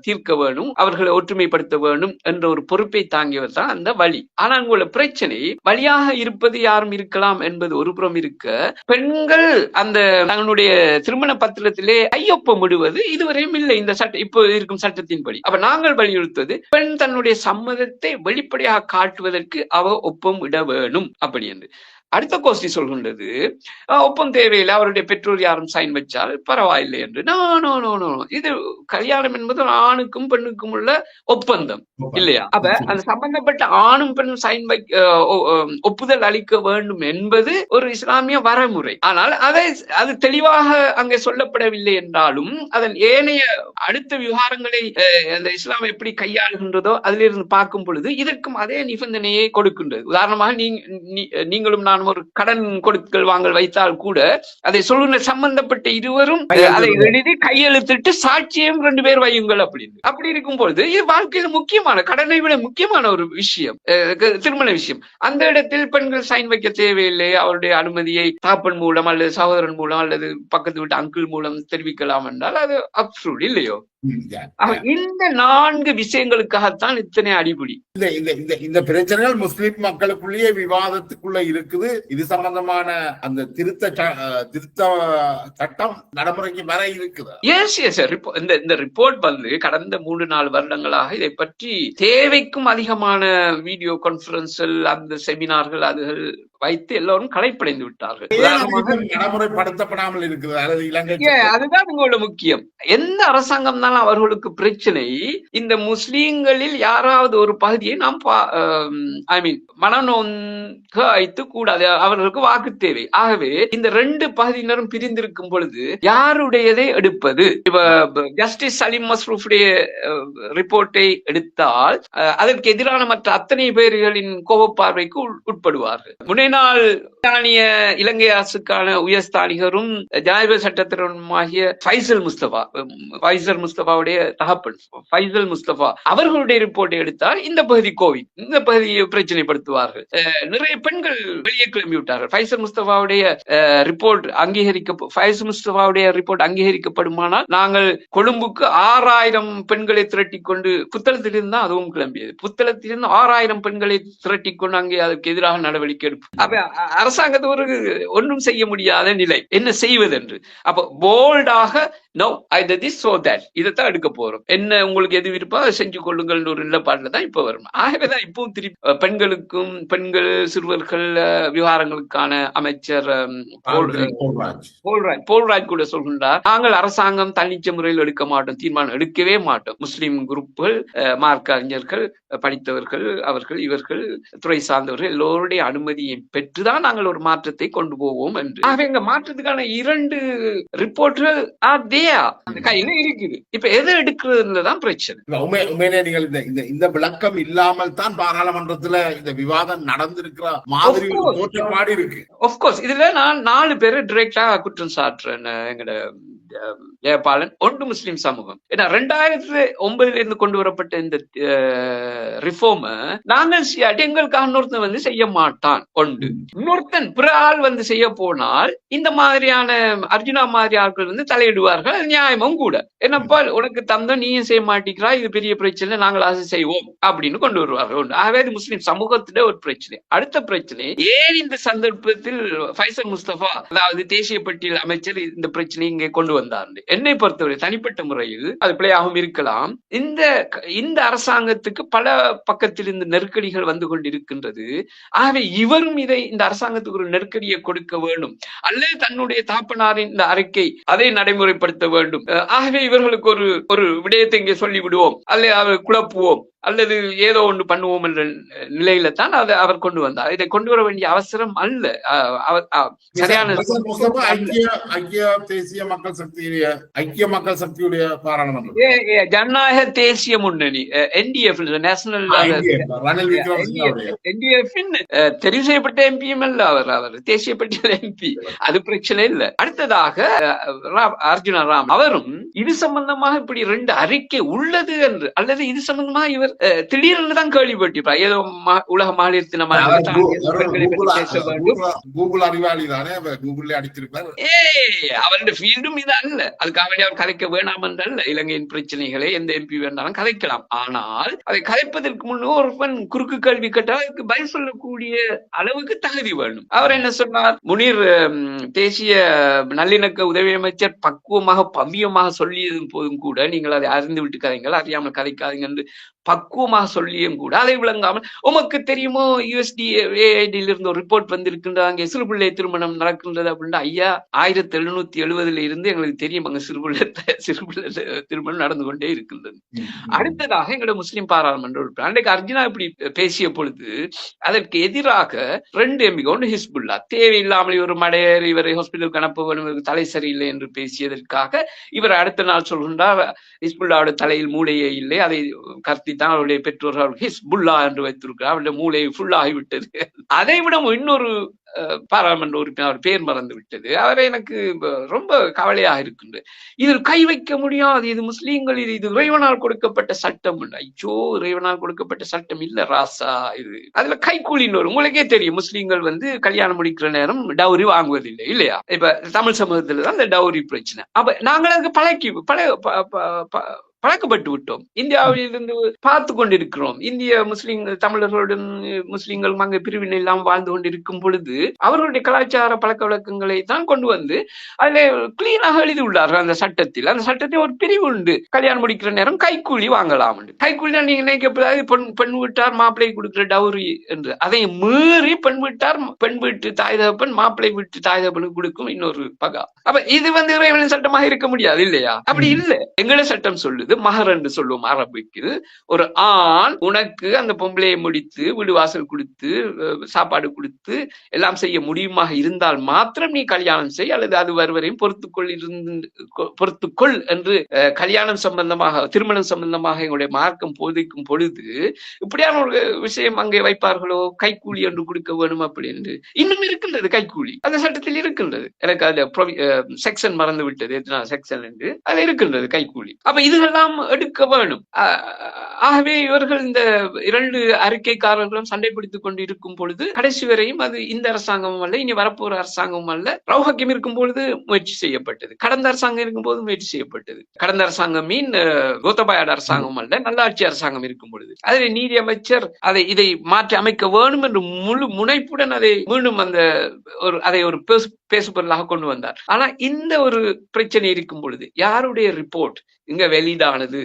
தீர்க்க வேணும், அவர்களை ஒற்றுமைப்படுத்த வேண்டும் என்ற ஒரு பொறுப்பை தாங்கியவர் தான் அந்த வழி. ஆனால் உங்களோட பிரச்சனை வழியாக இருப்பது யாரும் இருக்கலாம் என்பது ஒரு புறம் இருக்க, பெண்கள் அந்த தங்களுடைய திருமண பத்திரத்திலே கையொப்பம் விடுவது இதுவரையும் இல்லை இந்த சட்டம், இப்போ இருக்கும் சட்டத்தின்படி. அப்ப நாங்கள் வலியுறுத்துவது, பெண் தன்னுடைய சம்மதத்தை வெளிப்படையாக காட்டுவதற்கு அவ ஒப்பம் இட வேணும் அப்படி என்று. அடுத்த கோஷ்டி சொல்கின்றது, ஒப்பம் தேவையில்லை, அவருடைய பெற்றோர் யாரும் சைன் வச்சால் பரவாயில்லை என்று. இது கல்யாணம் என்பது ஆணுக்கும் பெண்ணுக்கும் உள்ள ஒப்பந்தம் இல்லையா? அப்ப அந்த சம்பந்தப்பட்ட ஆணும் பெண்ணும் சைன் ஒப்புதல் அளிக்க வேண்டும் என்பது ஒரு இஸ்லாமிய வரமுறை. ஆனால் அது தெளிவாக அங்கே சொல்லப்படவில்லை என்றாலும் அதன் ஏனைய அடுத்த விவகாரங்களை அந்த இஸ்லாம் எப்படி கையாளுகின்றதோ அதிலிருந்து பார்க்கும் பொழுது இதற்கும் அதே நிபந்தனையை கொடுக்கின்றது. உதாரணமாக நீங்களும் ஒரு கடன் கொடுக்கல் வாங்கல் வைத்தால் கூட அதை சொல்லுங்க சம்பந்தப்பட்ட இருவரும் அதை எழுதி கையெழுத்திட்டு சாட்சியம் 2 பேர் வையுங்கள் அப்படின்னு. அப்படி இருக்கும் பொழுது இது வாழ்க்கையில் முக்கியமான, கடனை விட முக்கியமான ஒரு விஷயம், திருமண விஷயம். அந்த இடத்தில் பெண்கள் சைன் வைக்க தேவையில்லை, அவருடைய அனுமதியை தாப்பன் மூலம் அல்லது சகோதரன் மூலம் அல்லது பக்கத்து வீட்டு அங்கிள் மூலம் தெரிவிக்கலாம் என்றால் அது அப்சூட் இல்லையோ? இந்த 4 விஷயங்களுக்காகத்தான் இத்தனை அடிபடி. இந்த பிரச்சனைகள் முஸ்லிம் மக்களுக்குள்ளேயே விவாதத்துக்குள்ள இருக்குது. இது சம்பந்தமான அந்த திருத்த சட்டம் நடைமுறைக்கு வர இருக்குது. இந்த ரிப்போர்ட் வந்து கடந்த 3-4 வருடங்களாக இதை பற்றி தேவைக்கும் அதிகமான வீடியோ கான்பரன்ஸ்கள், அந்த செமினார்கள் அதுகள் வைத்து எல்லோரும் களைப்படைந்து விட்டார்கள். உதாரணமாக நடைமுறைப்படுத்தப்படாமல் இருக்குது அல்லது இலங்கை அதுதான் உங்களோட முக்கியம். எந்த அரசாங்கம் தான் அவர்களுக்கு பிரச்சனை, இந்த முஸ்லீம்களில் யாராவது ஒரு பகுதியை நாம் மனநோக்க வைத்து கூடாது, அவர்களுக்கு வாக்கு தேவை. ஆகவே இந்த ரெண்டு பகுதியினரும் பிரிந்திருக்கும் பொழுது யாருடையதை எடுப்பது? இப்ப ஜஸ்டிஸ் சலீம் மஸ்ரூஃபுடைய ரிப்போர்ட்டை எடுத்தால் அதற்கு எதிரான மற்ற அத்தனை பேர்களின் கோபப்பார்வைக்கு உட்படுவார்கள். முன்னைநாள் இலங்கை அரசுக்கான உயர்ஸ்தானிகரும் ஜனாதிபதி சட்டத்திறனுமாகிய ஃபைசல் முஸ்தபாவுடைய தகப்பன் ஃபைசல் முஸ்தபா அவர்களுடைய ரிப்போர்ட்டை எடுத்தால் இந்த பகுதி கோவிட், இந்த பகுதியை பிரச்சனைப்படுத்துவார்கள். நிறைய பெண்கள் வெளியே கிளம்பி விட்டார்கள். ஃபைசல் முஸ்தபாவுடைய ரிப்போர்ட் அங்கீகரிக்கப்படுமானால் நாங்கள் கொழும்புக்கு 6000 பெண்களை திரட்டி கொண்டு, புத்தளத்திலிருந்து தான் அதுவும் கிளம்பியது, புத்தளத்திலிருந்து 6000 பெண்களை திரட்டி கொண்டு அங்கே அதற்கு எதிராக நடவடிக்கை எடுப்போம். அரசாங்கத்தோடு ஒன்றும் செய்ய முடியாத நிலை, என்ன செய்வதென்று. அப்ப போல்டாக no either this so that, இதைத்தான் எடுக்க போறோம், என்ன உங்களுக்கு எது விருப்பம் அதை செஞ்சு கொள்ளுங்கள் ஒரு நிலப்பாடுல தான் இப்ப வரும். ஆகவேதான் இப்பவும் திருப்பி பெண்களுக்கும் பெண்கள் சிறுவர்கள் விவகாரங்களுக்கான அமைச்சர் போல்ராஜ் கூட சொல்கின்றார், நாங்கள் அரசாங்கம் தன்னிச்சை முறையில் எடுக்க மாட்டோம், தீர்மானம் எடுக்கவே மாட்டோம், முஸ்லிம் குரூப்புகள், மார்க்க அறிஞர்கள், படித்தவர்கள், அவர்கள் இவர்கள் துறை சார்ந்தவர்கள் எல்லோருடைய அனுமதியை பெற்றுதான் நாங்கள் ஒரு மாற்றத்தை கொண்டு போவோம் என்று. ஆகவே எங்க மாற்றத்துக்கான 2 ரிப்போர்ட்டுகள் கையில இருக்குது. இப்ப எதை எடுக்கிறதுலதான் பிரச்சனை. உண்மையிலே நீங்கள் இந்த விளக்கம் இல்லாமல் தான் பாராளுமன்றத்துல இந்த விவாதம் நடந்திருக்கிற மாதிரி தோற்றப்பாடு இருக்கு. ஆஃப்கோர்ஸ் இதுல நான் 4 பேரை டைரக்டா குற்றம் சாட்டுறேன். எங்கட ஜெயபாலன் ஒன்று முஸ்லிம் சமூகம். ஏன்னா 2009 இருந்து கொண்டு வரப்பட்ட இந்த ரிஃபார்ம நாங்கள் எங்களுக்காக இன்னொருத்தன் வந்து செய்ய மாட்டான். ஒன்று இன்னொருத்தன் பிற ஆள் வந்து செய்ய போனால் இந்த மாதிரியான அர்ஜுனா மாதிரி ஆட்கள் வந்து தலையிடுவார்கள். நியாயமும் கூட. என்னப்பா உனக்கு தந்த நீயும் செய்ய மாட்டேங்கிறா, இது பெரிய பிரச்சனை, நாங்கள் ஆசை செய்வோம் அப்படின்னு கொண்டு வருவார்கள். ஒன்று. ஆகவே முஸ்லிம் சமூகத்திட ஒரு பிரச்சனை. அடுத்த பிரச்சனை, ஏன் இந்த சந்தர்ப்பத்தில் ஃபைசல் முஸ்தபா அதாவது தேசிய பட்டியல் அமைச்சர் இந்த பிரச்சனையை இங்கே கொண்டு வந்தார்? என்னை பொறுத்தவரை தனிப்பட்ட முறையில் அது பிழையாகவும் இருக்கலாம். இந்த அரசாங்கத்துக்கு பல பக்கத்தில் இந்த நெருக்கடிகள் வந்து கொண்டிருக்கின்றது. ஆகவே இவரும் இந்த அரசாங்கத்துக்கு ஒரு நெருக்கடியை கொடுக்க வேண்டும், அல்லது தன்னுடைய தாப்பனாரின் இந்த அறிக்கை அதை நடைமுறைப்படுத்த வேண்டும். ஆகவே இவர்களுக்கு ஒரு விடயத்தை இங்கே சொல்லி விடுவோம், அல்லது அவர் குழப்புவோம், அல்லது ஏதோ ஒன்று பண்ணுவோம் என்ற நிலையில தான் அதை அவர் கொண்டு வந்தார். இதை கொண்டு வர வேண்டிய அவசரம் அல்ல. சரியான ஐக்கிய மக்கள் சக்தியுடைய பாராளுமன்றம், ஜனநாயக தேசிய முன்னணி, NDF நேஷனல் NDF தெரிவு செய்யப்பட்ட எம்பியும் அல்ல அவர் தேசிய பட்டியல் MP, அது பிரச்சனை இல்லை. அடுத்ததாக அர்ஜுனா ராம் அவரும் இது சம்பந்தமாக இப்படி 2 அறிக்கை உள்ளது என்று, அல்லது இது சம்பந்தமாக இவர் திடீர்னு தான் கேள்விப்பட்டிருப்பார். ஏதோ உலக மகளிர் தினமாக கூகுள் அறிவாளி தானே, கூகுள்ல அடிச்சிருப்பார். அவருடைய ஃபீல்டும் இது அல்ல, அதுக்காக அவர் கதைக்க வேணாம் என்றல்ல. இலங்கையின் பிரச்சனைகளை எந்த MP வேண்டாலும் கதைக்கலாம். ஆனால் அதை கதைப்பதற்கு முன்னே ஒருவன் குறுக்கு கேள்வி கேட்டால் அதுக்கு பதில் சொல்லக்கூடிய அளவுக்கு தகுதி வேணும். அவர் என்ன சொன்னார்? முனீர் தேசிய நல்லிணக்க உதவி அமைச்சர் பக்குவமாக பவ்யமாக சொல்லியது போதும் கூட நீங்கள் அதை அறிந்து விட்டு கதைங்கள், அறியாமல் கதைக்காதீங்க என்று பக்குவமாக சொல்லியும் கூட அதை விளங்காமல், உமக்கு தெரியுமோ USDA இருந்து ஒரு ரிப்போர்ட் வந்திருக்கின்றது, அங்கே சிறுபிள்ளை திருமணம் நடக்கின்றது அப்படின்னா, ஐயா 1770 இருந்து எங்களுக்கு தெரியும் அங்க சிறுபிள்ளை திருமணம் நடந்து கொண்டே இருக்கின்றது. அடுத்ததாக எங்களோட முஸ்லிம் பாராளுமன்ற உறுப்பினர் அன்றைக்கு அர்ஜுனா இப்படி பேசிய பொழுது அதற்கு எதிராக 2 MP, ஒன்று ஹிஸ்புல்லா, தேவையில்லாமல் இவர் மடையர், இவரை ஹாஸ்பிட்டலுக்கு அனுப்ப வேண்டும், இவருக்கு தலை சரியில்லை என்று பேசியதற்காக இவர் அடுத்த நாள் சொல்கின்றார் ஹிஸ்புல்லாவோட தலையில் மூளையே இல்லை, அதை கருத்தி தான் அவருடைய பெற்றோர்கள் ஹிஸ்புல்லா என்று வைத்திருக்கிறார், அவருடைய மூளை ஃபுல் ஆகிவிட்டது. அதை விட இன்னொரு பாராளுமன்ற உறுப்பினர் அவர் பேர் மறந்து விட்டது, அவரை எனக்கு ரொம்ப கவலையாக இருக்கின்றது. இதில் கை வைக்க முடியாது, இது முஸ்லீம்கள், இது இறைவனால் கொடுக்கப்பட்ட சட்டம். ஐயோ, இறைவனால் கொடுக்கப்பட்ட சட்டம் இல்ல ராசா, இது அதுல கைக்கூலின்னு வரும். உங்களுக்கே தெரியும், முஸ்லீம்கள் வந்து கல்யாணம் முடிக்கிற நேரம் டவுரி வாங்குவதில்லை இல்லையா? இப்ப தமிழ் சமூகத்துல தான் இந்த டவுரி பிரச்சனை. அப்ப நாங்கள் அதுக்கு பழக்கப்பட்டு விட்டோம். இந்தியாவிலிருந்து பார்த்து கொண்டிருக்கிறோம். இந்திய முஸ்லிம் தமிழர்களுடன் முஸ்லிம்கள் அங்கே பிரிவினை இல்லாமல் வாழ்ந்து கொண்டிருக்கும் பொழுது அவர்களுடைய கலாச்சார பழக்க வழக்கங்களை தான் கொண்டு வந்து அதில் கிளீனாக எழுதி உள்ளார்கள். அந்த சட்டத்தில் ஒரு பிரிவு உண்டு. கல்யாணம் முடிக்கிற நேரம் கைக்கூலி வாங்கலாம். கைக்கூலி நீங்க நினைக்கப்படாது பெண் வீட்டார் மாப்பிள்ளை கொடுக்கிற டவுரி என்று. அதை மீறி பெண் வீட்டார் பெண் வீட்டு தாய் தகப்பன் மாப்பிள்ளை வீட்டு தாய் தகப்பனுக்கு கொடுக்கும் இன்னொரு பகா. அப்ப இது இறைவனின் சட்டமாக இருக்க முடியாது இல்லையா? அப்படி இல்ல. எங்கள சட்டம் சொல்லுது, மகர் என்று சொல்லுவோம் அரபிக்கு. ஒரு ஆண் உனக்கு அந்த பொம்பளையை முடித்து வீடு வாசல் கொடுத்து சாப்பாடு கொடுத்து எல்லாம் செய்ய முடியுமாக இருந்தால் மாத்திரம் நீ கல்யாணம் செய், அல்லது அது வருவரையும் பொறுத்துக்கொள் என்று கல்யாணம் சம்பந்தமாக திருமணம் சம்பந்தமாக எங்களுடைய மார்க்கம் போதிக்கும் பொழுது இப்படியான ஒரு விஷயம் அங்கே வைப்பார்களோ? கைக்கூலி என்று கொடுக்க வேணும் அப்படி என்று இன்னும் இருக்கின்றது. கைக்கூலி அந்த சட்டத்தில் இருக்கின்றது. எனக்கு அதுல செக்ஷன் மறந்து விட்டது, எத்தனை செக்ஷன் என்று அது இருக்கின்றது கைக்கூலி. அப்ப இதுகெல்லாம் எடுக்க வேணும். ஆகவே இவர்கள் இந்த 2 அறிக்கைக்காரர்களும் சண்டை பிடித்துக் கொண்டு இருக்கும் பொழுது கடைசி வரையும் அது இந்த அரசாங்கமும் அல்ல, இனி வரப்போற அரசாங்கமும் அல்ல, ரவுஹக்கிம் இருக்கும் பொழுது முயற்சி செய்யப்பட்டது, கடந்த அரசாங்கம் இருக்கும் போது முயற்சி செய்யப்பட்டது. கடந்த அரசாங்கம் மீன் கோத்தபாய அரசாங்கம் அல்ல, நல்லாட்சி அரசாங்கம் இருக்கும் பொழுது அதில் நீதி அமைச்சர் இதை மாற்றி அமைக்க வேணும் என்று முழு முனைப்புடன் அதை மீண்டும் அதை ஒரு பேசுபொருளாக கொண்டு வந்தார். ஆனா இந்த ஒரு பிரச்சனை இருக்கும் பொழுது யாருடைய ரிப்போர்ட் இங்க வெளியிடானது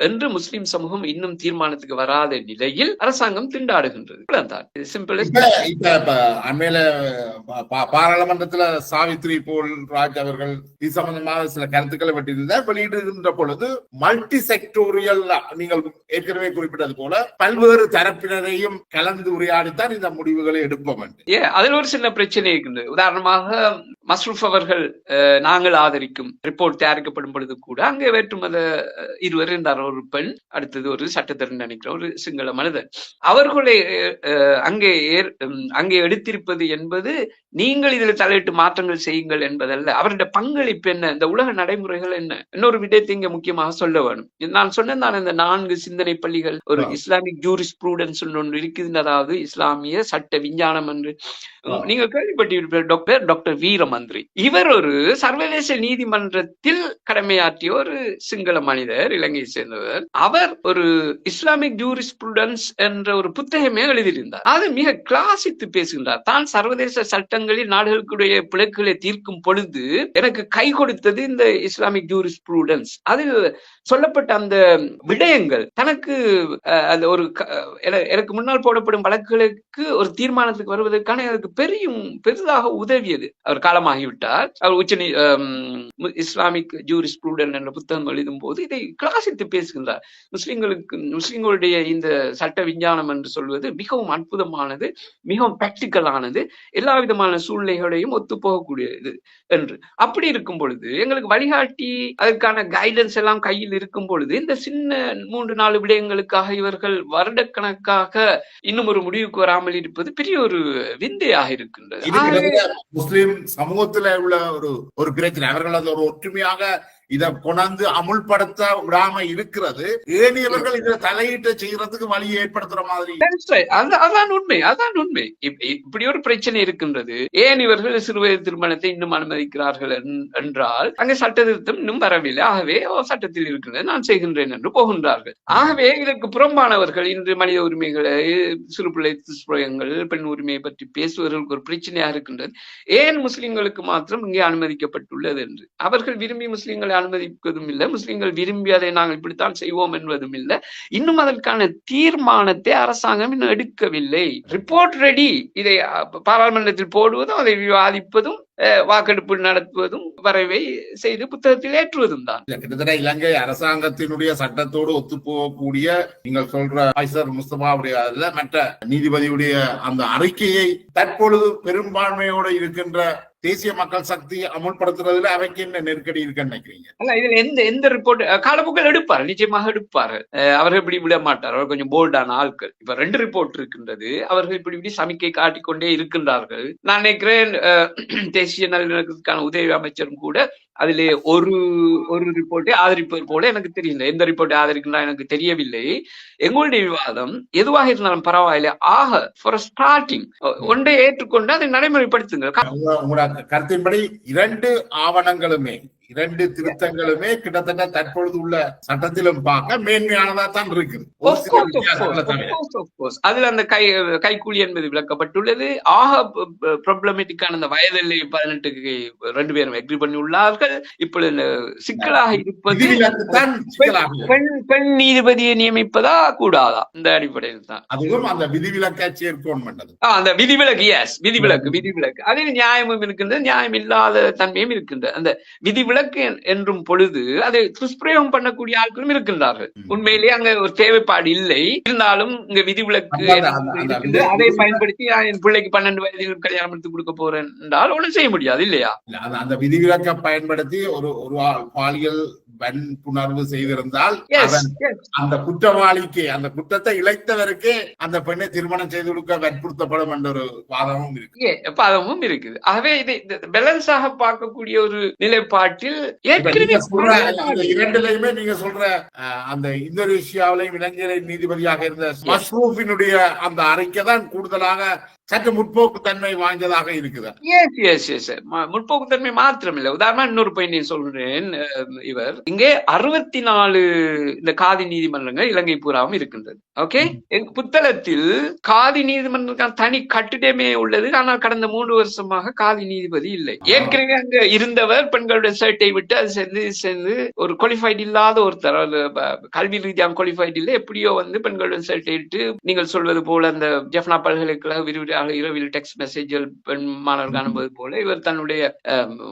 என்று முஸ்லிம் சமூகம் இன்னும் தீர்மானத்துக்கு வராத நிலையில் அரசாங்கம் திண்டாடுகின்றது. அண்மையில பாராளுமன்றத்துல சாவித்ரி போல் ராஜ் அவர்கள் இது சம்பந்தமாக சில கருத்துக்களை வெட்டியிருந்தார். வெளியிடுகின்ற பொழுது மல்டி செக்டோரியல், நீங்கள் ஏற்கனவே குறிப்பிட்டது போல பல்வேறு தரப்பினரையும் கலந்து உரையாடித்தான் இந்த முடிவுகளை எடுப்போம் என்று. அதில் ஒரு சின்ன பிரச்சனை இருக்கின்றது. உதாரணமாக மஸ்ரூப் அவர்கள் நாங்கள் ஆதரிக்கும் ரிப்போர்ட் தயாரிக்கப்படும் பொழுது கூட அங்கே வேற்றுமத இருவர் இருந்தார். ஒரு பெண், அடுத்தது ஒரு சட்டத்தரணி நினைக்கிற ஒரு சிங்கள மனிதர். அவர்களை அங்கே எடுத்திருப்பது என்பது நீங்கள் இதில் தலையிட்டு மாற்றங்கள் செய்யுங்கள் என்பதல்ல. அவருடைய பங்களிப்பு என்ன, இந்த உலக நடைமுறைகள் என்ன. இன்னொரு விடயத்தை இங்க முக்கியமாக சொல்ல வேணும். நான் சொன்னேன் தான், இந்த 4 சிந்தனை பள்ளிகள், ஒரு இஸ்லாமிக் ஜூரிஸ்ப்ரூடன்ஸ் ஒன்று இருக்குது, அதாவது இஸ்லாமிய சட்ட விஞ்ஞானம் என்று நீங்கள் கேள்விப்பட்டிருப்பீர்கள். டாக்டர் வீரமந்திரி இவர் ஒரு சர்வதேச நீதிமன்றத்தில் கடமையாற்றிய ஒரு சிங்கள மனிதர், இலங்கையை சேர்ந்தவர். அவர் ஒரு இஸ்லாமிக் ஜூரிஸ்ப்ரூடன்ஸ் என்ற ஒரு புத்தகமே எழுதியிருந்தார். அது மிக கிளாசித்து பேசுகின்றார். தான் சர்வதேச சட்டங்களில் நாடுகளுடைய பிளக்குகளை தீர்க்கும் பொழுது எனக்கு கை கொடுத்தது இந்த இஸ்லாமிக் ஜூரிஸ்ப்ரூடன்ஸ். அதில் சொல்லப்பட்ட அந்த விடயங்கள் தனக்கு அந்த ஒரு எனக்கு முன்னால் போடப்படும் வழக்குகளுக்கு ஒரு தீர்மானத்துக்கு வருவதற்கான எனக்கு பெரிதாக உதவியது. அவர் காலமாகிவிட்டார். அவர் இஸ்லாமிக் ஜூரிஸ்ப்ரூடன்ஸ் என்ற புத்தகம் எழுதும் போது இதை கிளாசித்து பேசுகின்றார். முஸ்லிம்களுடைய இந்த சட்ட விஞ்ஞானம் என்று சொல்வது மிகவும் அற்புதமானது, மிகவும் பிராக்டிக்கலானது, எல்லா விதமான சூழ்நிலைகளையும் ஒத்து போகக்கூடியது என்று. அப்படி இருக்கும் பொழுது எங்களுக்கு வழிகாட்டி அதற்கான கைடன்ஸ் எல்லாம் கையில் இருக்கும் பொழுது இந்த சின்ன 3-4 விடயங்களுக்காக இவர்கள் வருடக்கணக்காக இன்னும் ஒரு முடிவுக்கு வராமல் இருப்பது பெரிய ஒரு விந்தையாக இருக்கின்றது. முஸ்லிம் சமூகத்தில் உள்ள ஒரு பிரச்சனை. அவர்கள் அந்த ஒரு ஒற்றுமையாக இதை கொண்டாந்து அமுல்படுத்த விடாம இருக்கிறது. ஏனியவர்கள் இதை தலையிட்டு செய்யறதுக்கு வழியை ஏற்படுத்துற மாதிரி. அதான் உண்மை. இப்படி ஒரு பிரச்சனை இருக்கின்றது. ஏன் இவர்கள் சிறுவயது திருமணத்தை இன்னும் அனுமதிக்கிறார்கள் என்றால் அங்கே சட்ட திருத்தம் இன்னும் வரவில்லை. ஆகவே சட்டத்தில் இருக்கின்றது, நான் செய்கின்றேன் என்று போகின்றார்கள். ஆகவே இதற்கு புறம்பானவர்கள் இன்று மனித உரிமைகளை, சிறு பிள்ளை துஷ்பிரயோகங்கள், பெண் உரிமையை பற்றி பேசுவதற்கு ஒரு பிரச்சனையாக இருக்கின்றது. ஏன் முஸ்லிம்களுக்கு மாத்திரம் இங்கே அனுமதிக்கப்பட்டுள்ளது என்று. அவர்கள் விரும்பி முஸ்லிம்களை அனுமதிப்பதும் இல்லை, முஸ்லிம்கள் விரும்பி அதை நாங்கள் இப்படித்தான் செய்வோம் என்பதும் இல்லை. இன்னும் அதற்கான தீர்மானத்தை அரசாங்கம் இன்னும் எடுக்கவில்லை. ரிப்போர்ட் ரெடி, இதை பாராளுமன்றத்தில் போடுவதும் அதை விவாதிப்பதும் வாக்கெடுப்பு நடத்துவதும் வரைவை செய்து புத்தகத்தில் ஏற்றுவதும் தான். கிட்டத்தட்ட இலங்கை அரசாங்கத்தினுடைய சட்டத்தோடு ஒத்து போகக்கூடிய நீங்கள் சொல்ற முஸ்தபாவுடைய மற்ற நீதிபதியுடைய அந்த அறிக்கையை தற்பொழுது பெரும்பான்மையோடு இருக்கின்ற தேசிய மக்கள் சக்தி அமுல்படுத்துறதுல அவைக்கு என்ன நெருக்கடி இருக்குன்னு நினைக்கிறீங்க? இதுல எந்த ரிப்போர்ட் காலப்போக்கில் எடுப்பார், நிச்சயமாக எடுப்பார். அவர்கள் இப்படி விட மாட்டார். அவர் கொஞ்சம் போல்டான ஆட்கள். இப்ப 2 ரிப்போர்ட் இருக்கின்றது. அவர்கள் இப்படி சமிக்கை காட்டிக்கொண்டே இருக்கின்றார்கள். நான் நினைக்கிறேன் தேசிய நல்லிணக்கத்துக்கான உதவி அமைச்சரும் கூட அதிலே ஒரு ரிப்போர்ட்டை ஆதரிப்பது போல எனக்கு தெரியல. எந்த ரிப்போர்ட்டை ஆதரிக்கின்றா எனக்கு தெரியவில்லை. எங்களுடைய விவாதம் எதுவாக இருந்தாலும் பரவாயில்லை, ஆக ஃபார் ஸ்டார்டிங் ஒன்றை ஏற்றுக்கொண்டு அதை நடைமுறைப்படுத்துங்கள். கருத்தின்படி 2 ஆவணங்களுமே இரண்டு திருத்தங்களுமே கிட்டத்தட்ட தற்பொழுது உள்ள சட்டத்திலும் பார்க்க மேன்மையானதா தான் இருக்குது. ஒரு Of சில course, of வித்தியாசங்களை course, of தவிர. course, of course. அதுல அந்த கைக்கூலி என்பது விளக்கப்பட்டுள்ளது. ஆக ப்ராப்ளமேட்டிக்கான அந்த வயதில்லை 18க்கு 2 பேரும் எக்ரி பண்ணி உள்ளார்கள். இப்பொழுது இந்த சிக்கலாக இருப்பது விதிவிலக்குத்தான் சிக்கலாக உள்ளது. பெண் நீதிபதியை நியமிப்பதா கூடாதா, இந்த அடிப்படையில் தான். அதுவும் அந்த விதிவிலக்கை சேர்க்கணும். அந்த விதிவிலக்கு, எஸ், விதிவிலக்கு அதில் நியாயமும் இருக்கின்றது, நியாயம் இல்லாத தன்மையும் இருக்கின்றது. அந்த விதிவிலக்கு என்றும் பொழுது அதை துஷ்பிரயோகம் பண்ணக்கூடிய ஆட்களும் இருக்கின்றார்கள். உண்மையிலேயே அங்க ஒரு தேவைப்பாடு இல்லை, இருந்தாலும் இங்க விதிவிலக்கு அதை பயன்படுத்தி என் பிள்ளைக்கு 12 வயதில் கல்யாணம் எடுத்து கொடுக்க போறேன் என்றால் ஒன்றும் செய்ய முடியாது இல்லையா? அந்த விதிவிலக்கை பயன்படுத்தி ஒரு பாலியல் வன்புணர்வு செய்திருந்தால் அந்த குற்றவாளிக்கு, அந்த குற்றத்தை இழைத்தவருக்கே அந்த பெண்ணை திருமணம் செய்து கொடுக்க வற்புறுத்தப்படும் என்ற ஒரு வாதமும் இருக்குது. ஆகவே இதை பேலன்ஸாக பார்க்கக்கூடிய ஒரு நிலைப்பாட்டில் இரண்டிலையுமே நீங்க சொல்ற அந்த இந்தோனேஷியாவிலையும் இலங்கையில நீதிபதியாக இருந்த மஸ்ரூஃபினுடைய அந்த அறிக்கை தான் கூடுதலாக சற்று முற்போக்கு தன்மை வாய்ந்ததாக இருக்குது. முற்போக்கு தன்மை மாத்திரமில்லை. உதாரணமா இன்னொரு பையனை சொல்றேன். இவர் இங்கே 64 இந்த காதி நீதிமன்றங்கள் இலங்கை பூராவும் இருக்கின்றது. ஓகே, புத்தளத்தில் காதி நீதிமன்றம் தனி கட்டிடமே உள்ளது. ஆனால் கடந்த 3 வருஷமாக காதி நீதிபதி இல்லை. ஏற்கனவே அங்க இருந்தவர் பெண்களுடைய சர்ட்டை விட்டு அது சேர்ந்து ஒரு குவாலிஃபைடு இல்லாத ஒருத்தர், கல்வி ரீதியாக குவாலிஃபைடு இல்லை, எப்படியோ பெண்களுடைய சர்ட்டை விட்டு நீங்கள் சொல்வது போல அந்த ஜெஃப்னா பல்கலைக்கழக விரிவுரை இரவில் டெக்ஸ்ட் மெசேஜ்கள் பெண் மாணவர் காணும்போது போல இவர் தன்னுடைய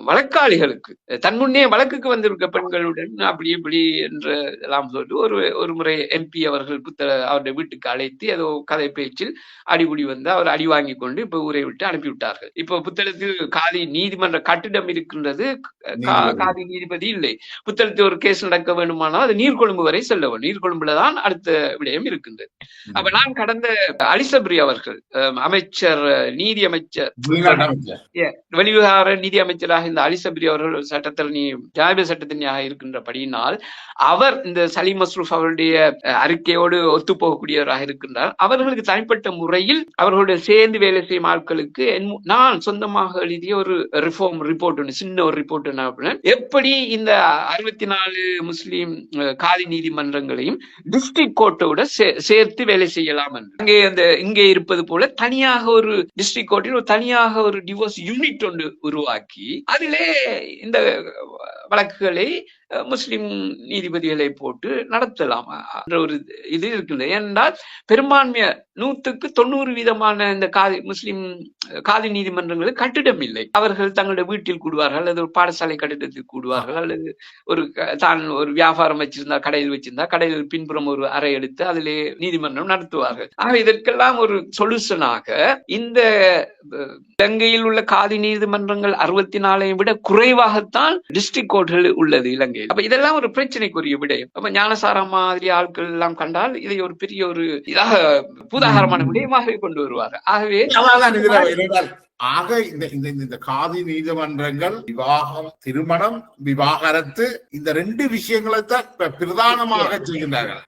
வழக்காளிகளுக்கு தன் முன்னே வழக்குக்கு வந்திருக்க பெண்களுடன் அப்படி இப்படி என்று எல்லாம் சொல்லி ஒரு முறை MP அவர்கள் அவருடைய வீட்டுக்கு அழைத்து ஏதோ கதை பேச்சில் அடிபுடி அவர் அடி வாங்கி கொண்டு இப்ப ஊரை விட்டு அனுப்பிவிட்டார்கள். இப்ப புத்தளத்தில் காதி நீதிமன்ற கட்டிடம் இருக்கின்றது, காதி நீதிபதி இல்லை. புத்தளத்தில் ஒரு கேஸ் நடக்க வேண்டுமானால் அது நீர்கொழும்பு வரை செல்ல வேண்டும். நீர்கொழும்புலதான் அடுத்த விடயம் இருக்கின்றது. அப்ப நான் கடந்த அலிசப்ரி அவர்கள் அமைச்சர், நீதி அமைச்சர், வெளிவிவகார நீதி அமைச்சராக இந்த அலிசப்ரி அவர்கள் சட்டத்தரணியாக இருக்கின்றபடியினால் அவர் இந்த சலீம் மஸ்ரூஃப் அவருடைய அறிக்கையோடு ஒத்து போகக்கூடியவராக இருக்கின்றார். அவர்களுக்கு தனிப்பட்ட முறையில் அவர்களுடைய சேர்ந்து வேலை செய்யும் ஆட்களுக்கு நான் சொந்தமாக எழுதிய ஒரு ரிஃபார்ம் ரிப்போர்ட் ஒன்று, சின்ன ஒரு ரிப்போர்ட் என்ன, எப்படி இந்த 64 முஸ்லீம் காதி நீதிமன்றங்களையும் டிஸ்ட்ரிக்ட் கோர்ட்டோட சேர்த்து வேலை செய்யலாம் என்று. இங்கே இருப்பது போல தனியாக ஒரு டிஸ்ட்ரிக்ட் கோர்ட்டில் தனியாக ஒரு டிவோர்ஸ் யூனிட் ஒன்று உருவாக்கி அதிலே இந்த வழக்குகளை முஸ்லிம் நீதிபதிகளை போட்டு நடத்தலாம் என்ற ஒரு இது இருக்குது. ஏனென்றால் பெரும்பான்மைய 100% இந்த முஸ்லிம் காதி நீதிமன்றங்களுக்கு கட்டிடம் இல்லை. அவர்கள் தங்களுடைய வீட்டில் கூடுவார்கள், அல்லது ஒரு பாடசாலை கட்டிடத்தில் கூடுவார்கள், அல்லது தான் ஒரு வியாபாரம் வச்சிருந்தா, கடையில் வச்சிருந்தா கடையில் பின்புறம் ஒரு அறை எடுத்து அதிலே நீதிமன்றம் நடத்துவார்கள். ஆக இதற்கெல்லாம் ஒரு சொல்யூஷனாக இந்த இலங்கையில் உள்ள காதி நீதிமன்றங்கள் 64 விட குறைவாகத்தான் டிஸ்ட்ரிக்ட் கோர்ட்டுகள் உள்ளது இலங்கையில். அப்ப இதெல்லாம் ஒரு பிரச்சனைக்குரிய விடயம். அப்ப ஞானசார மாதிரி ஆட்கள் எல்லாம் கண்டால் இதை ஒரு பெரிய ஒரு இதாக பூதாகரமான விடயமாக கொண்டு வருவார்கள். ஆகவே ஆக இந்த காதி நீதிமன்றங்கள் விவாகம், திருமணம், விவாகரத்து, இந்த 2 விஷயங்களை தான் பிரதானமாக செய்கின்றார்கள்.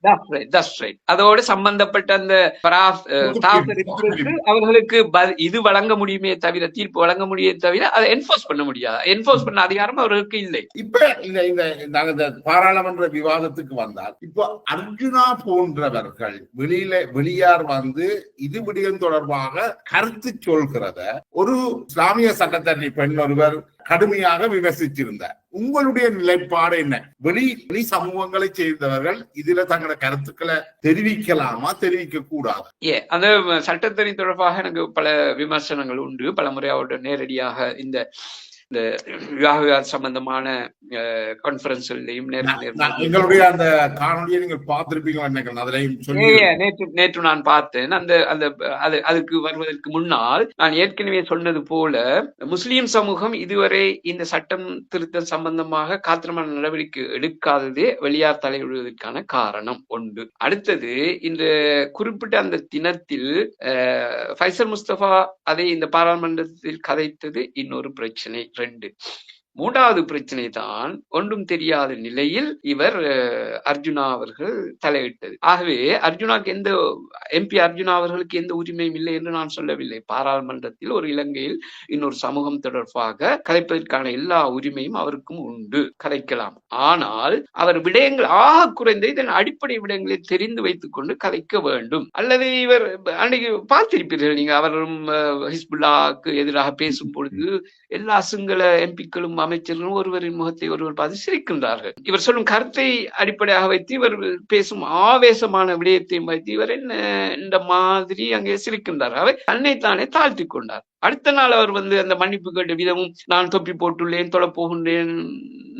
அதோடு சம்பந்தப்பட்ட அந்த அவர்களுக்கு இது வழங்க முடியுமே தவிர, தீர்ப்பு வழங்க முடியுமே தவிர அதை என்போர்ஸ் பண்ண முடியாது. என்போர்ஸ் பண்ண அதிகாரம் அவர்களுக்கு இல்லை. இப்ப இந்த பாராளுமன்ற விவாதத்துக்கு வந்தால், இப்போ அர்ஜுனா போன்றவர்கள் வெளியார் இது விடயம் தொடர்பாக கருத்து சொல்கிறத ஒரு இஸ்லாமிய சட்டத்தரணி பெண் ஒருவர் கடுமையாக விமர்சிச்சிருந்தார். உங்களுடைய நிலைப்பாடு என்ன? வெளி சமூகங்களை சேர்ந்தவர்கள் இதுல தங்களோட கருத்துக்களை தெரிவிக்கலாமா, தெரிவிக்க கூடாது? அந்த சட்டத்தரணி தொடர்பாக எனக்கு பல விமர்சனங்கள் உண்டு. பல முறை அவருடைய நேரடியாக இந்த விவாக சம்பந்தமான கான்பரன்ஸ்லையும் எங்களுடைய அந்த காணொலியை நீங்கள் பார்த்திருப்பீங்க. நேற்று நான் பார்த்தேன். அதுக்கு வருவதற்கு முன்னால் நான் ஏற்கனவே சொன்னது போல முஸ்லிம் சமூகம் இதுவரை இந்த சட்டம் திருத்தம் சம்பந்தமாக காத்திரமான நடவடிக்கை எடுக்காததே வெளியார் தலையிடுவதற்கான காரணம் ஒன்று. அடுத்தது, இந்த குறிப்பிட்ட அந்த தினத்தில் ஃபைசல் முஸ்தபா அதை இந்த பாராளுமன்றத்தில் கதைத்தது இன்னொரு பிரச்சனை. 2. மூன்றாவது பிரச்சனை தான் ஒன்றும் தெரியாத நிலையில் இவர் அர்ஜுனா அவர்கள் தலையிட்டது. ஆகவே அர்ஜுனாக்கு MP அர்ஜுனா அவர்களுக்கு எந்த உரிமையும் இல்லை என்று நான் சொல்லவில்லை. பாராளுமன்றத்தில் ஒரு இலங்கையில் இன்னொரு சமூகம் தொடர்பாக கலைப்பதற்கான எல்லா உரிமையும் அவருக்கும் உண்டு, கலைக்கலாம். ஆனால் அவர் விடயங்கள் குறைந்த இதன் அடிப்படை விடயங்களை தெரிந்து வைத்துக் கொண்டு கலைக்க வேண்டும். அல்லது இவர் அன்னைக்கு பார்த்திருப்பீர்கள் நீங்க, அவரும் ஹிஸ்புல்லாக்கு எதிராக பேசும் பொழுது எல்லா சிங்கள எம்பிக்களும் அமைச்சர்களும் ஒருவரின் முகத்தை ஒருவர் பார்த்து சிரிக்கின்றார்கள். இவர் சொல்லும் கருத்தை அடிப்படையாக வைத்து இவர் பேசும் ஆவேசமான விடயத்தையும் வைத்து இவர் என்ன இந்த மாதிரி அங்கே சிரிக்கின்றார். அவர் தன்னைத்தானே தாழ்த்தி கொண்டார். அடுத்த நாள் அவர் அந்த மன்னிப்பு கேட்ட விதமும், நான் தொப்பி போட்டுள்ளேன், தொலை போகின்றேன்,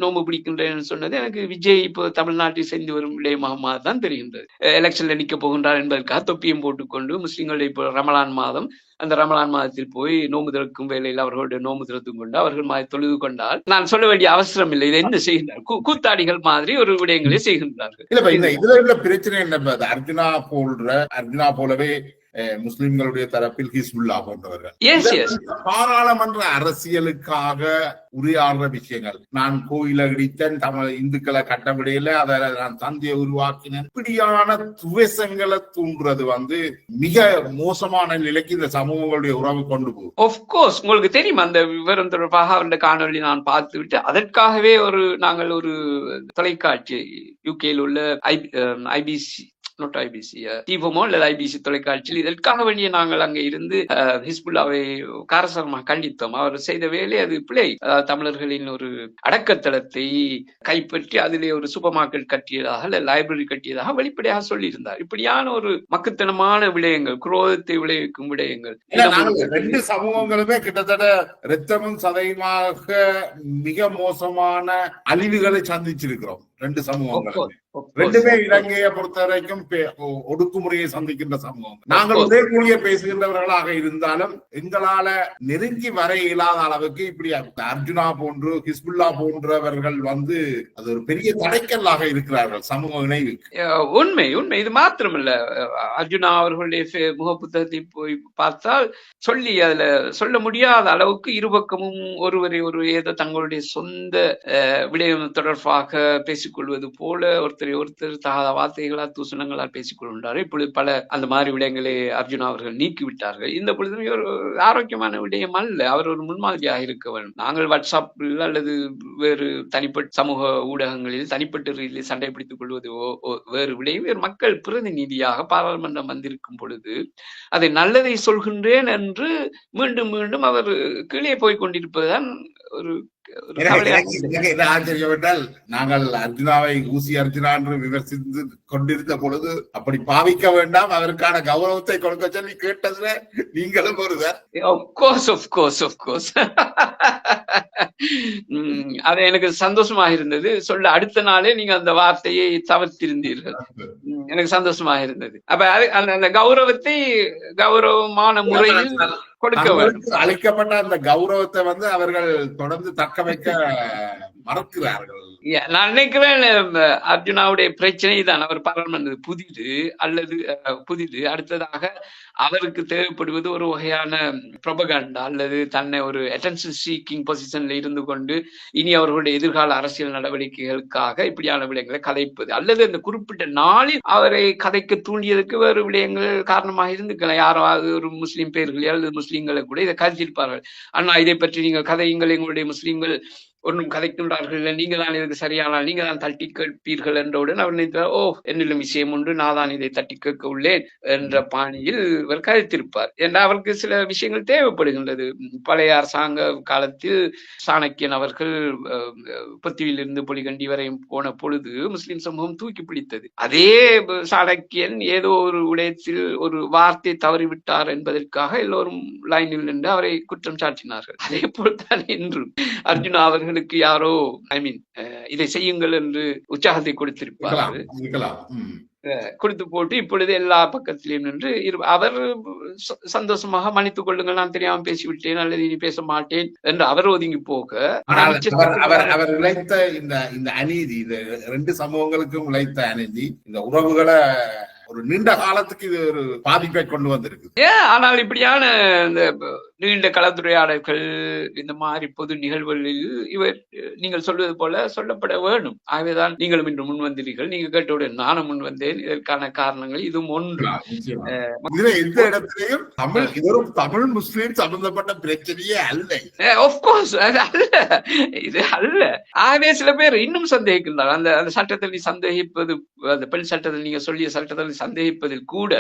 நோம்பு பிடிக்கின்றேன் சொன்னது எனக்கு விஜய் இப்போ தமிழ்நாட்டில் செய்து வரும் விடயமாக தான் தெரிகின்றது. எலெக்ஷன்ல நிற்க போகின்றார் என்பதற்காக தொப்பியும் போட்டுக்கொண்டு முஸ்லிம்களுடைய இப்போ ரமலான் மாதம், அந்த ரமலான் மாதத்தில் போய் நோம்பு திறக்கும் வேலையில் அவர்களுடைய நோம்பு திறத்தும் கொண்டு அவர்கள் தொழுது கொண்டால் நான் சொல்ல வேண்டிய அவசரம் இல்லை. இதை என்ன செய்கின்றார்? கூத்தாடிகள் மாதிரி ஒரு விடயங்களை செய்கின்றார்கள். இதுல பிரச்சனை என்ன? அர்ஜுனா போலவே முஸ்லிம்களுடைய தரப்பில் ஹிஸ்புல்லா போன்றவர்கள் பாராளுமன்ற அரசியலுக்காக உரையாடுற விஷயங்கள், நான் கோயிலை இடித்தேன், தமிழ் இந்துக்களை கட்டப்படையில அதை நான் தந்தையை உருவாக்கினேன், இப்படியான துவேஷங்களை தூண்டுறது மிக மோசமான நிலைக்கு இந்த சமூகங்களுடைய உறவு கொண்டு போகும். ஆஃப்கோர்ஸ் உங்களுக்கு தெரியும், அந்த விவரம் தொடர்பாக அவருடைய காணொலி நான் பார்த்து விட்டு அதற்காகவே நாங்கள் ஒரு தொலைக்காட்சி யூகேயில் உள்ள IBC டிவோமோ அல்லது IBC தொலைக்காட்சியில் இதற்காக வேண்டிய நாங்கள் அங்கே இருந்து ஹிஸ்புல்லாவை காரசாரமாக கண்டித்தோம். அவர் செய்த வேலை அது பிழை. தமிழர்களின் ஒரு அடக்கத்தளத்தை கைப்பற்றி அதிலே ஒரு சூப்பர் மார்க்கெட் கட்டியதாக அல்ல லைப்ரரி கட்டியதாக வெளிப்படையாக சொல்லியிருந்தார். இப்படியான ஒரு மக்குத்தனமான விடயங்கள், குரோதத்தை விளைவிக்கும் விடயங்கள், ரெண்டு சமூகங்களுமே கிட்டத்தட்ட இரத்தமும் சதையுமாக மிக மோசமான அழிவுகளை சந்திச்சிருக்கிறோம். ரெண்டு சமூகங்கள் ரெண்டுமே இலங்கையை பொறுத்த வரைக்கும் ஒடுக்குமுறையை சந்திக்கின்ற சமூகம். நாங்கள் ஒரே மொழியை பேசுகின்றவர்களாக இருந்தாலும் எங்களால நெருங்கி வர இயலாத அளவுக்கு இப்படி அர்ஜுனா போன்று ஹிஸ்புல்லா போன்றவர்கள் அது ஒரு பெரிய தடைக்கல்லாக இருக்கிறார்கள் சமூக இணைவுக்கு. உண்மை. இது மாத்திரமல்ல, அர்ஜுனா அவர்களுடைய முக புத்தகத்தை போய் பார்த்தால் அதுல சொல்ல முடியாத அளவுக்கு இருபக்கமும் ஒருவரை ஏதோ தங்களுடைய சொந்த விடயம் தொடர்பாக பேசிக்கொள்வது போல ஒருத்தர் தகாத வார்த்தைகளால் தூசணங்களால் பேசிக் கொள்கின்றார். இப்பொழுது பல அந்த மாதிரி விடயங்களை அர்ஜுனா அவர்கள் நீக்கிவிட்டார்கள். இந்த பொழுதுமே ஒரு ஆரோக்கியமான விடயம் அல்ல. அவர் ஒரு முன்மாதிரியாக இருக்க வேண்டும். நாங்கள் வாட்ஸ்அப்பில் அல்லது வேறு தனிப்பட்ட சமூக ஊடகங்களில் தனிப்பட்ட ரீதியில் சண்டை பிடித்துக் கொள்வது வேறு விடயம். வேறு மக்கள் பிரதிநிதியாக பாராளுமன்றம் வந்திருக்கும் பொழுது அதை நல்லதை சொல்கின்றேன் என்று மீண்டும் மீண்டும் அவர் கீழே போய் கொண்டிருப்பதுதான் ஒரு ஆச்சரியப்பட்டால், நாங்கள் அர்ஜுனாவை ஊசி அர்ஜுனா என்று விமர்சித்து கொண்டிருந்த பொழுது அப்படி பாவிக்க வேண்டாம், அவருக்கான கௌரவத்தை கொடுக்க சொல்லி கேட்டதுல நீங்களும் ஒருவர். அது எனக்கு சந்தோஷமாக இருந்தது. சொல்ல அடுத்த நாளே நீங்க அந்த வார்த்தையை தவிர்த்திருந்தீர்கள். எனக்கு சந்தோஷமாக இருந்தது. அப்ப அந்த கௌரவத்தை கௌரவமான முறையில் கொடுக்க வேண்டும். அளிக்கப்பட்ட அந்த கௌரவத்தை அவர்கள் தொடர்ந்து தக்க வைக்க மறக்கிறார்கள். நான் நினைக்கிறேன் அர்ஜுனாவுடைய பிரச்சனை தான் அவர் பாராளுமன்றம் புதிது. அடுத்ததாக அவருக்கு தேவைப்படுவது ஒரு வகையான ப்ரொபகண்டா அல்லது தன்னை ஒரு அட்டென்ஷன் சீக்கிங் பொசிஷன்ல இருந்து கொண்டு இனி அவர்களுடைய எதிர்கால அரசியல் நடவடிக்கைகளுக்காக இப்படியான விடயங்களை கதைப்பது, அல்லது அந்த குறிப்பிட்ட நாளில் அவரை கதைக்க தூண்டியதற்கு வேறு விடயங்கள் காரணமாக இருந்துக்கலாம். யாராவது ஒரு முஸ்லீம் பேர்களே அல்லது முஸ்லீம்களை கூட இதை கருத்திருப்பார்கள். ஆனா இதை பற்றி நீங்கள் கதையுங்கள், எங்களுடைய முஸ்லீம்கள் ஒன்றும் கதைக்கின்றார்கள், நீங்க தான் இதுக்கு சரியானால் நீங்க தான் தட்டி கேட்பீர்கள் என்றவுடன் அவர் நினைத்தார், என்னிலும் விஷயம் உண்டு, நான் தான் இதை தட்டி கேட்க உள்ளேன் என்ற பாணியில் இவர் கதைத்திருப்பார். என்றால் அவருக்கு சில விஷயங்கள் தேவைப்படுகின்றது. பழைய அரசாங்க காலத்தில் சாணக்கியன் அவர்கள் புத்தியிலிருந்து பொலிகண்டி வரை போன பொழுது முஸ்லிம் சமூகம் தூக்கி பிடித்தது. அதே சாணக்கியன் ஏதோ ஒரு விடயத்தில் ஒரு வார்த்தை தவறிவிட்டார் என்பதற்காக எல்லோரும் லைனில் நின்று அவரை குற்றம் சாட்டினார்கள். அதே போல்தான் இன்றும் அர்ஜுனா அவர்கள் யாரோ இதை செய்யுங்கள் என்று உற்சாகத்தை கொடுத்திருப்பார்கள். கொடுத்து போட்டு இப்பொழுது எல்லா பக்கத்திலையும் நின்று அவர் சந்தோஷமாக மன்னித்துக் கொள்ளுங்கள், நான் தெரியாமல் பேசிவிட்டேன் அல்லது இனி பேச மாட்டேன் என்று அவர் ஒதுங்கி போக, அவர் உழைத்த இந்த அநீதி, இந்த ரெண்டு சமூகங்களுக்கும் உழைத்த அநீதி இந்த உறவுகளை ஒரு நீண்ட காலத்துக்கு இது ஒரு பாதிப்பை கொண்டு வந்திருக்கு. ஆனால் இப்படியான இந்த நீண்ட கலந்துரையாடல்கள் இந்த மாதிரி பொது நிகழ்வுகளில் இவர் நீங்கள் சொல்வது போல சொல்லப்பட வேண்டும். ஆகவேதான் நீங்களும் இன்று முன் வந்தீர்கள். நீங்க கேட்டவுடன் நானும் முன் வந்தேன். இதற்கான காரணங்கள் இதுவும் ஒன்று. இதுல எந்த இடத்திலையும் தமிழ் முஸ்லீம் சம்பந்தப்பட்ட பிரச்சனையே அல்ல. ஆஃப்கோர்ஸ் அது அல்ல, இது அல்ல. ஆகவே சில பேர் இன்னும் சந்தேகிக்கின்றார். அந்த சட்டத்தில் நீ சந்தேகிப்பது, அந்த பெண் சட்டத்தில் நீங்க சொல்லிய சட்டத்தில் சந்தேகிப்பதில் கூட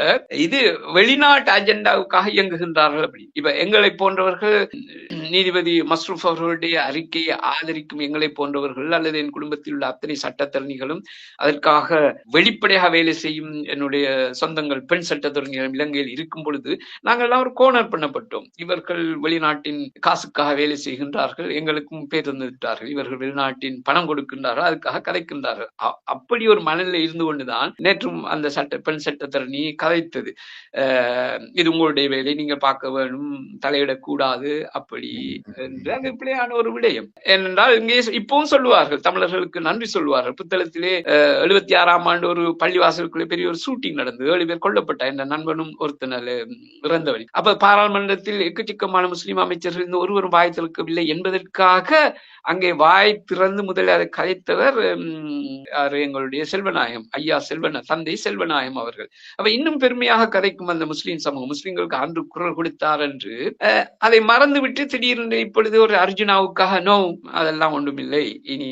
இது வெளிநாட்டு அஜெண்டாவுக்காக இயங்குகின்றார்கள். அப்படி இப்ப எங்களை போன்றவர்கள் நீதிபதி மஸ்ரூப் அவர்களுடைய அறிக்கையை ஆதரிக்கும் எங்களை போன்றவர்கள் அல்லது என் குடும்பத்தில் உள்ள அத்தனை சட்டத்தரணிகளும் அதற்காக வெளிப்படையாக வேலை செய்யும் என்னுடைய சொந்தங்கள் பெண் சட்டத்தரணிகள் இலங்கையில் இருக்கும் பொழுது நாங்கள் எல்லாம் ஒரு கோனர் பண்ணப்பட்டோம். இவர்கள் வெளிநாட்டின் காசுக்காக வேலை செய்கின்றார்கள், எங்களுக்கும் பேர் தந்துவிட்டார்கள். இவர்கள் வெளிநாட்டின் பணம் கொடுக்கின்றார்கள், அதுக்காக கதைக்கின்றார்கள். அப்படி ஒரு மனநிலை இருந்து கொண்டுதான் நேற்றும் அந்த பெண் சட்டத்தரணி கதைத்தது. இது உங்களுடைய வேலை, நீங்க பார்க்க வேணும், தலையிடக்கூடாது அப்படி என்று. அது பிள்ளையான ஒரு விடயம். ஏனென்றால் இங்கே இப்பவும் சொல்லுவார்கள், தமிழர்களுக்கு நன்றி சொல்லுவார்கள். புத்தளத்திலே 76ஆம் ஆண்டு ஒரு பள்ளிவாசலுக்குள்ளே பெரிய ஒரு ஷூட்டிங் நடந்தது. 7 பேர் கொல்லப்பட்டார். என்ற நண்பனும் ஒருத்தனால இறந்தவழி. அப்ப பாராளுமன்றத்தில் எக்கச்சக்கமான முஸ்லிம் அமைச்சர்கள் இந்த ஒருவரும் வாய் திறக்கவில்லை என்பதற்காக அங்கே வாய் திறந்து முதலில் அதை கதைத்தவர் எங்களுடைய செல்வநாயகம் ஐயா, தந்தை செல்வநாயகம் அவர்கள். அப்ப இன்னும் பெருமையாக கதைக்கும் அந்த முஸ்லிம் சமூகம், முஸ்லிம்களுக்கு அன்று குரல் கொடுத்தார் என்று அதை மறந்து விட்டு திடீர்னு இப்பொழுது ஒரு அர்ஜுனாவுக்காக நோ அதெல்லாம் ஒன்றுமில்லை, இனி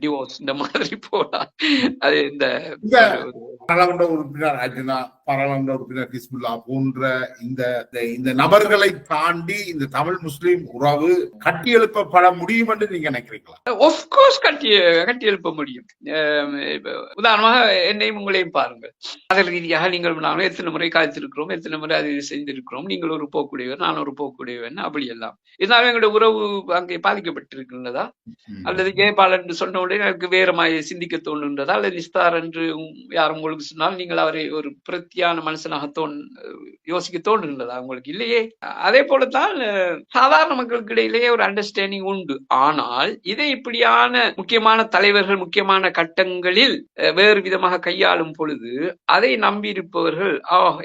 டிவோர்ஸ் இந்த மாதிரி போலாம். அது இந்த பாராளுமன்ற உறுப்பினர் அர்ஜுனா, பாராளுமன்ற உறுப்பினர் ஹிஸ்புல்லா போன்ற இந்த நபர்களை தாண்டி இந்த தமிழ் முஸ்லிம் உறவு கட்டி எழுப்பப்பட முடியும் என்று நீங்க நினைக்கிறீங்களா? ஆஃப்கோர்ஸ் கட்டி எழுப்ப முடியும். உதாரணமாக என்னையும் உங்களையும் பாருங்கள். அதன் ரீதியாக நீங்கள் நானும் எத்தனை முறை காய்த்திருக்கிறோம், எத்தனை முறை அதை செய்திருக்கிறோம். நீங்கள் ஒரு போக்குடையவர், நான் ஒரு போக்குடையவன், அப்படி எல்லாம். இதனால எங்களுடைய உறவு அங்கே பாதிக்கப்பட்டிருக்கின்றதா? அல்லது ஜெயபாலன் என்று சொன்ன உடனே எனக்கு வேறமாய் சிந்திக்க தோன்றுகின்றதா? அல்லது நிஸ்தார் என்று யாரும் உங்களுக்கு சொன்னால் நீங்கள் அவரை ஒரு பிரத்தியான மனுஷனாக யோசிக்க தோன்றுகின்றதா? உங்களுக்கு இல்லையே. அதே போலத்தான் சாதாரண மக்களுக்கு இடையிலேயே ஒரு அண்டர்ஸ்டாண்டிங் உண்டு. ஆனால் இதை இப்படியான முக்கியமான தலைவர்கள் முக்கியமான கட்டங்களில் வேறு விதமாக கையாளும் பொழுது அதை நம்பி இருப்பவர்கள்,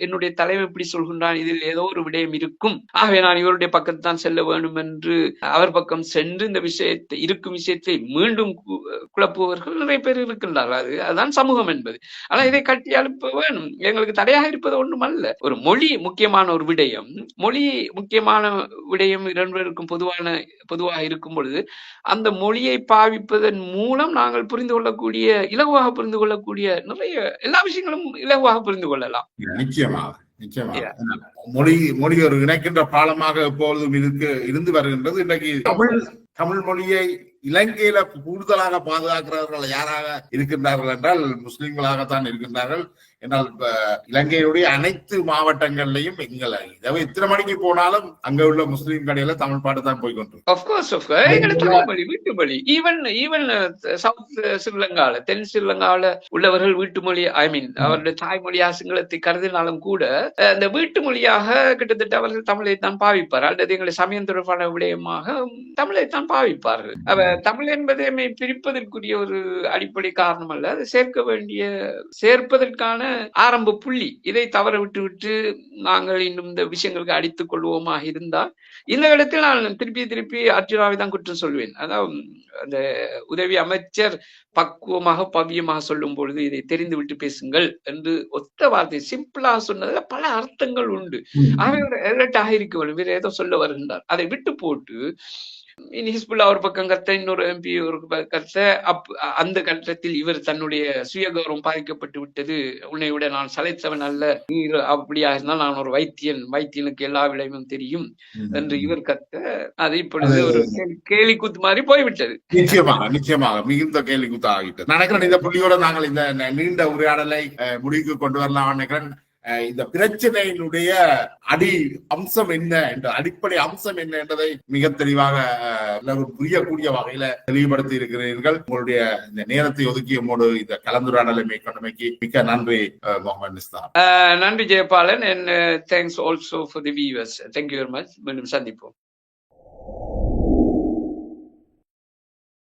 என்னுடைய தலைவர் இப்படி சொல்கின்றான், இதில் ஏதோ ஒரு விடயம் இருக்கும், ஆகவே நான் இவருடைய பக்கத்தான் செல்ல வேண்டும் என்று அவர் பக்கம் சென்று இந்த விஷயத்தை மீண்டும் குழப்புபவர்கள் நிறைய பேர் இருக்கின்றார்கள். அதுதான் சமூகம் என்பது. ஆனா இதை கட்டி எழுப்ப வேணும். எங்களுக்கு தடையாக இருப்பது ஒன்றும் அல்ல. ஒரு மொழி முக்கியமான ஒரு விடயம், மொழி முக்கியமான விடயம் இரண்டுக்கும் பொதுவாக இருக்கும் பொழுது அந்த மொழியை பாவிப்பதன் மூலம் நாங்கள் இலகுவாக புரிந்து கொள்ளக்கூடிய நிறைய எல்லா விஷயங்களும் இலகுவாக புரிந்து கொள்ளலாம். நிச்சயமாக மொழி ஒரு இணைக்கின்ற பாலமாக எப்பொழுதும் இருந்து வருகின்றது. இன்றைக்கு தமிழ் மொழியை இலங்கையில கூடுதலாக பாதுகாக்கிறவர்கள் யாராக இருக்கின்றார்கள் என்றால் முஸ்லிம்களாகத்தான் இருக்கின்றார்கள். என்றால் இலங்கையுடைய அனைத்து மாவட்டங்கள்லையும் எத்தனை மணிக்கு போனாலும் அங்க உள்ள முஸ்லீம் கடையில தமிழ் பாட்டு தான் போய்கொண்டு. வீட்டுமொழி ஈவன் சவுத் ஸ்ரீலங்கால, தென் ஸ்ரீலங்காவில உள்ளவர்கள் வீட்டுமொழி, அவருடைய தாய்மொழியா சிங்களத்தை கருதினாலும் கூட அந்த வீட்டு மொழியாக கிட்டத்தட்ட அவர்கள் தமிழைத்தான் பாவிப்பார். அல்லது எங்களை சமயம் தொடர்பான விடயமாக தமிழைத்தான் பாவிப்பார்கள். தமிழ் என்பதை பிரிப்பதற்குரிய ஒரு அடிப்படை காரணம் அல்ல, அது சேர்ப்பதற்கான ஆரம்ப புள்ளி. இதை தவற விட்டு நாங்கள் இன்னும் இந்த விஷயங்களுக்கு அடித்துக் கொள்வோமாக இருந்தால் இந்த இடத்தில் நான் திருப்பி அர்ஜுனாவை தான் குற்றம் சொல்வேன். அதாவது அந்த உதவி அமைச்சர் பக்குவமாக பவ்யமாக சொல்லும் பொழுது இதை தெரிந்து விட்டு பேசுங்கள் என்று ஒத்த வார்த்தை சிம்பிளாக சொன்னதுல பல அர்த்தங்கள் உண்டு. ஆகவே எலர்ட்டாக இருக்க வேண்டும். வேற ஏதோ சொல்ல வருகின்றார், அதை விட்டு போட்டு ஹிஸ்புல்லா ஒரு பக்கம் கத்த, இன்னொரு எம்பி ஒரு கத்த, அந்த கட்டத்தில் இவர் தன்னுடைய சுய கௌரவம் பாதிக்கப்பட்டு விட்டது, உன்னை விட நான் சளைத்தவன் அல்ல, அப்படியா இருந்தால் நான் ஒரு வைத்தியனுக்கு எல்லா விளைவும் தெரியும் என்று இவர் கத்த, அது இப்பொழுது ஒரு கேலி கூத்து மாதிரி போய்விட்டது. நிச்சயமாக மிகுந்த கேலி கூத்து ஆகிட்டது. நினைக்கிறேன் இந்த புள்ளியோட நாங்கள் இந்த நீண்ட உரையாடலை முடிவுக்கு கொண்டு வரலாம் நினைக்கிறேன். இந்த பிரச்சனையினுடைய அடிப்படை அம்சம் என்ன என்பதை மிக தெளிவாக புரியக்கூடிய வகையில தெளிவுபடுத்தி இருக்கிறீர்கள். உங்களுடைய இந்த நேரத்தை ஒதுக்கி உங்களோடு இந்த கலந்துரையாடலை மேற்கொண்டமைக்கு மிக்க நன்றி முகமது நிஸ்தார். நன்றி Jayabalan. and thanks also for the viewers. Thank you very much. மீண்டும் சந்திப்போம்.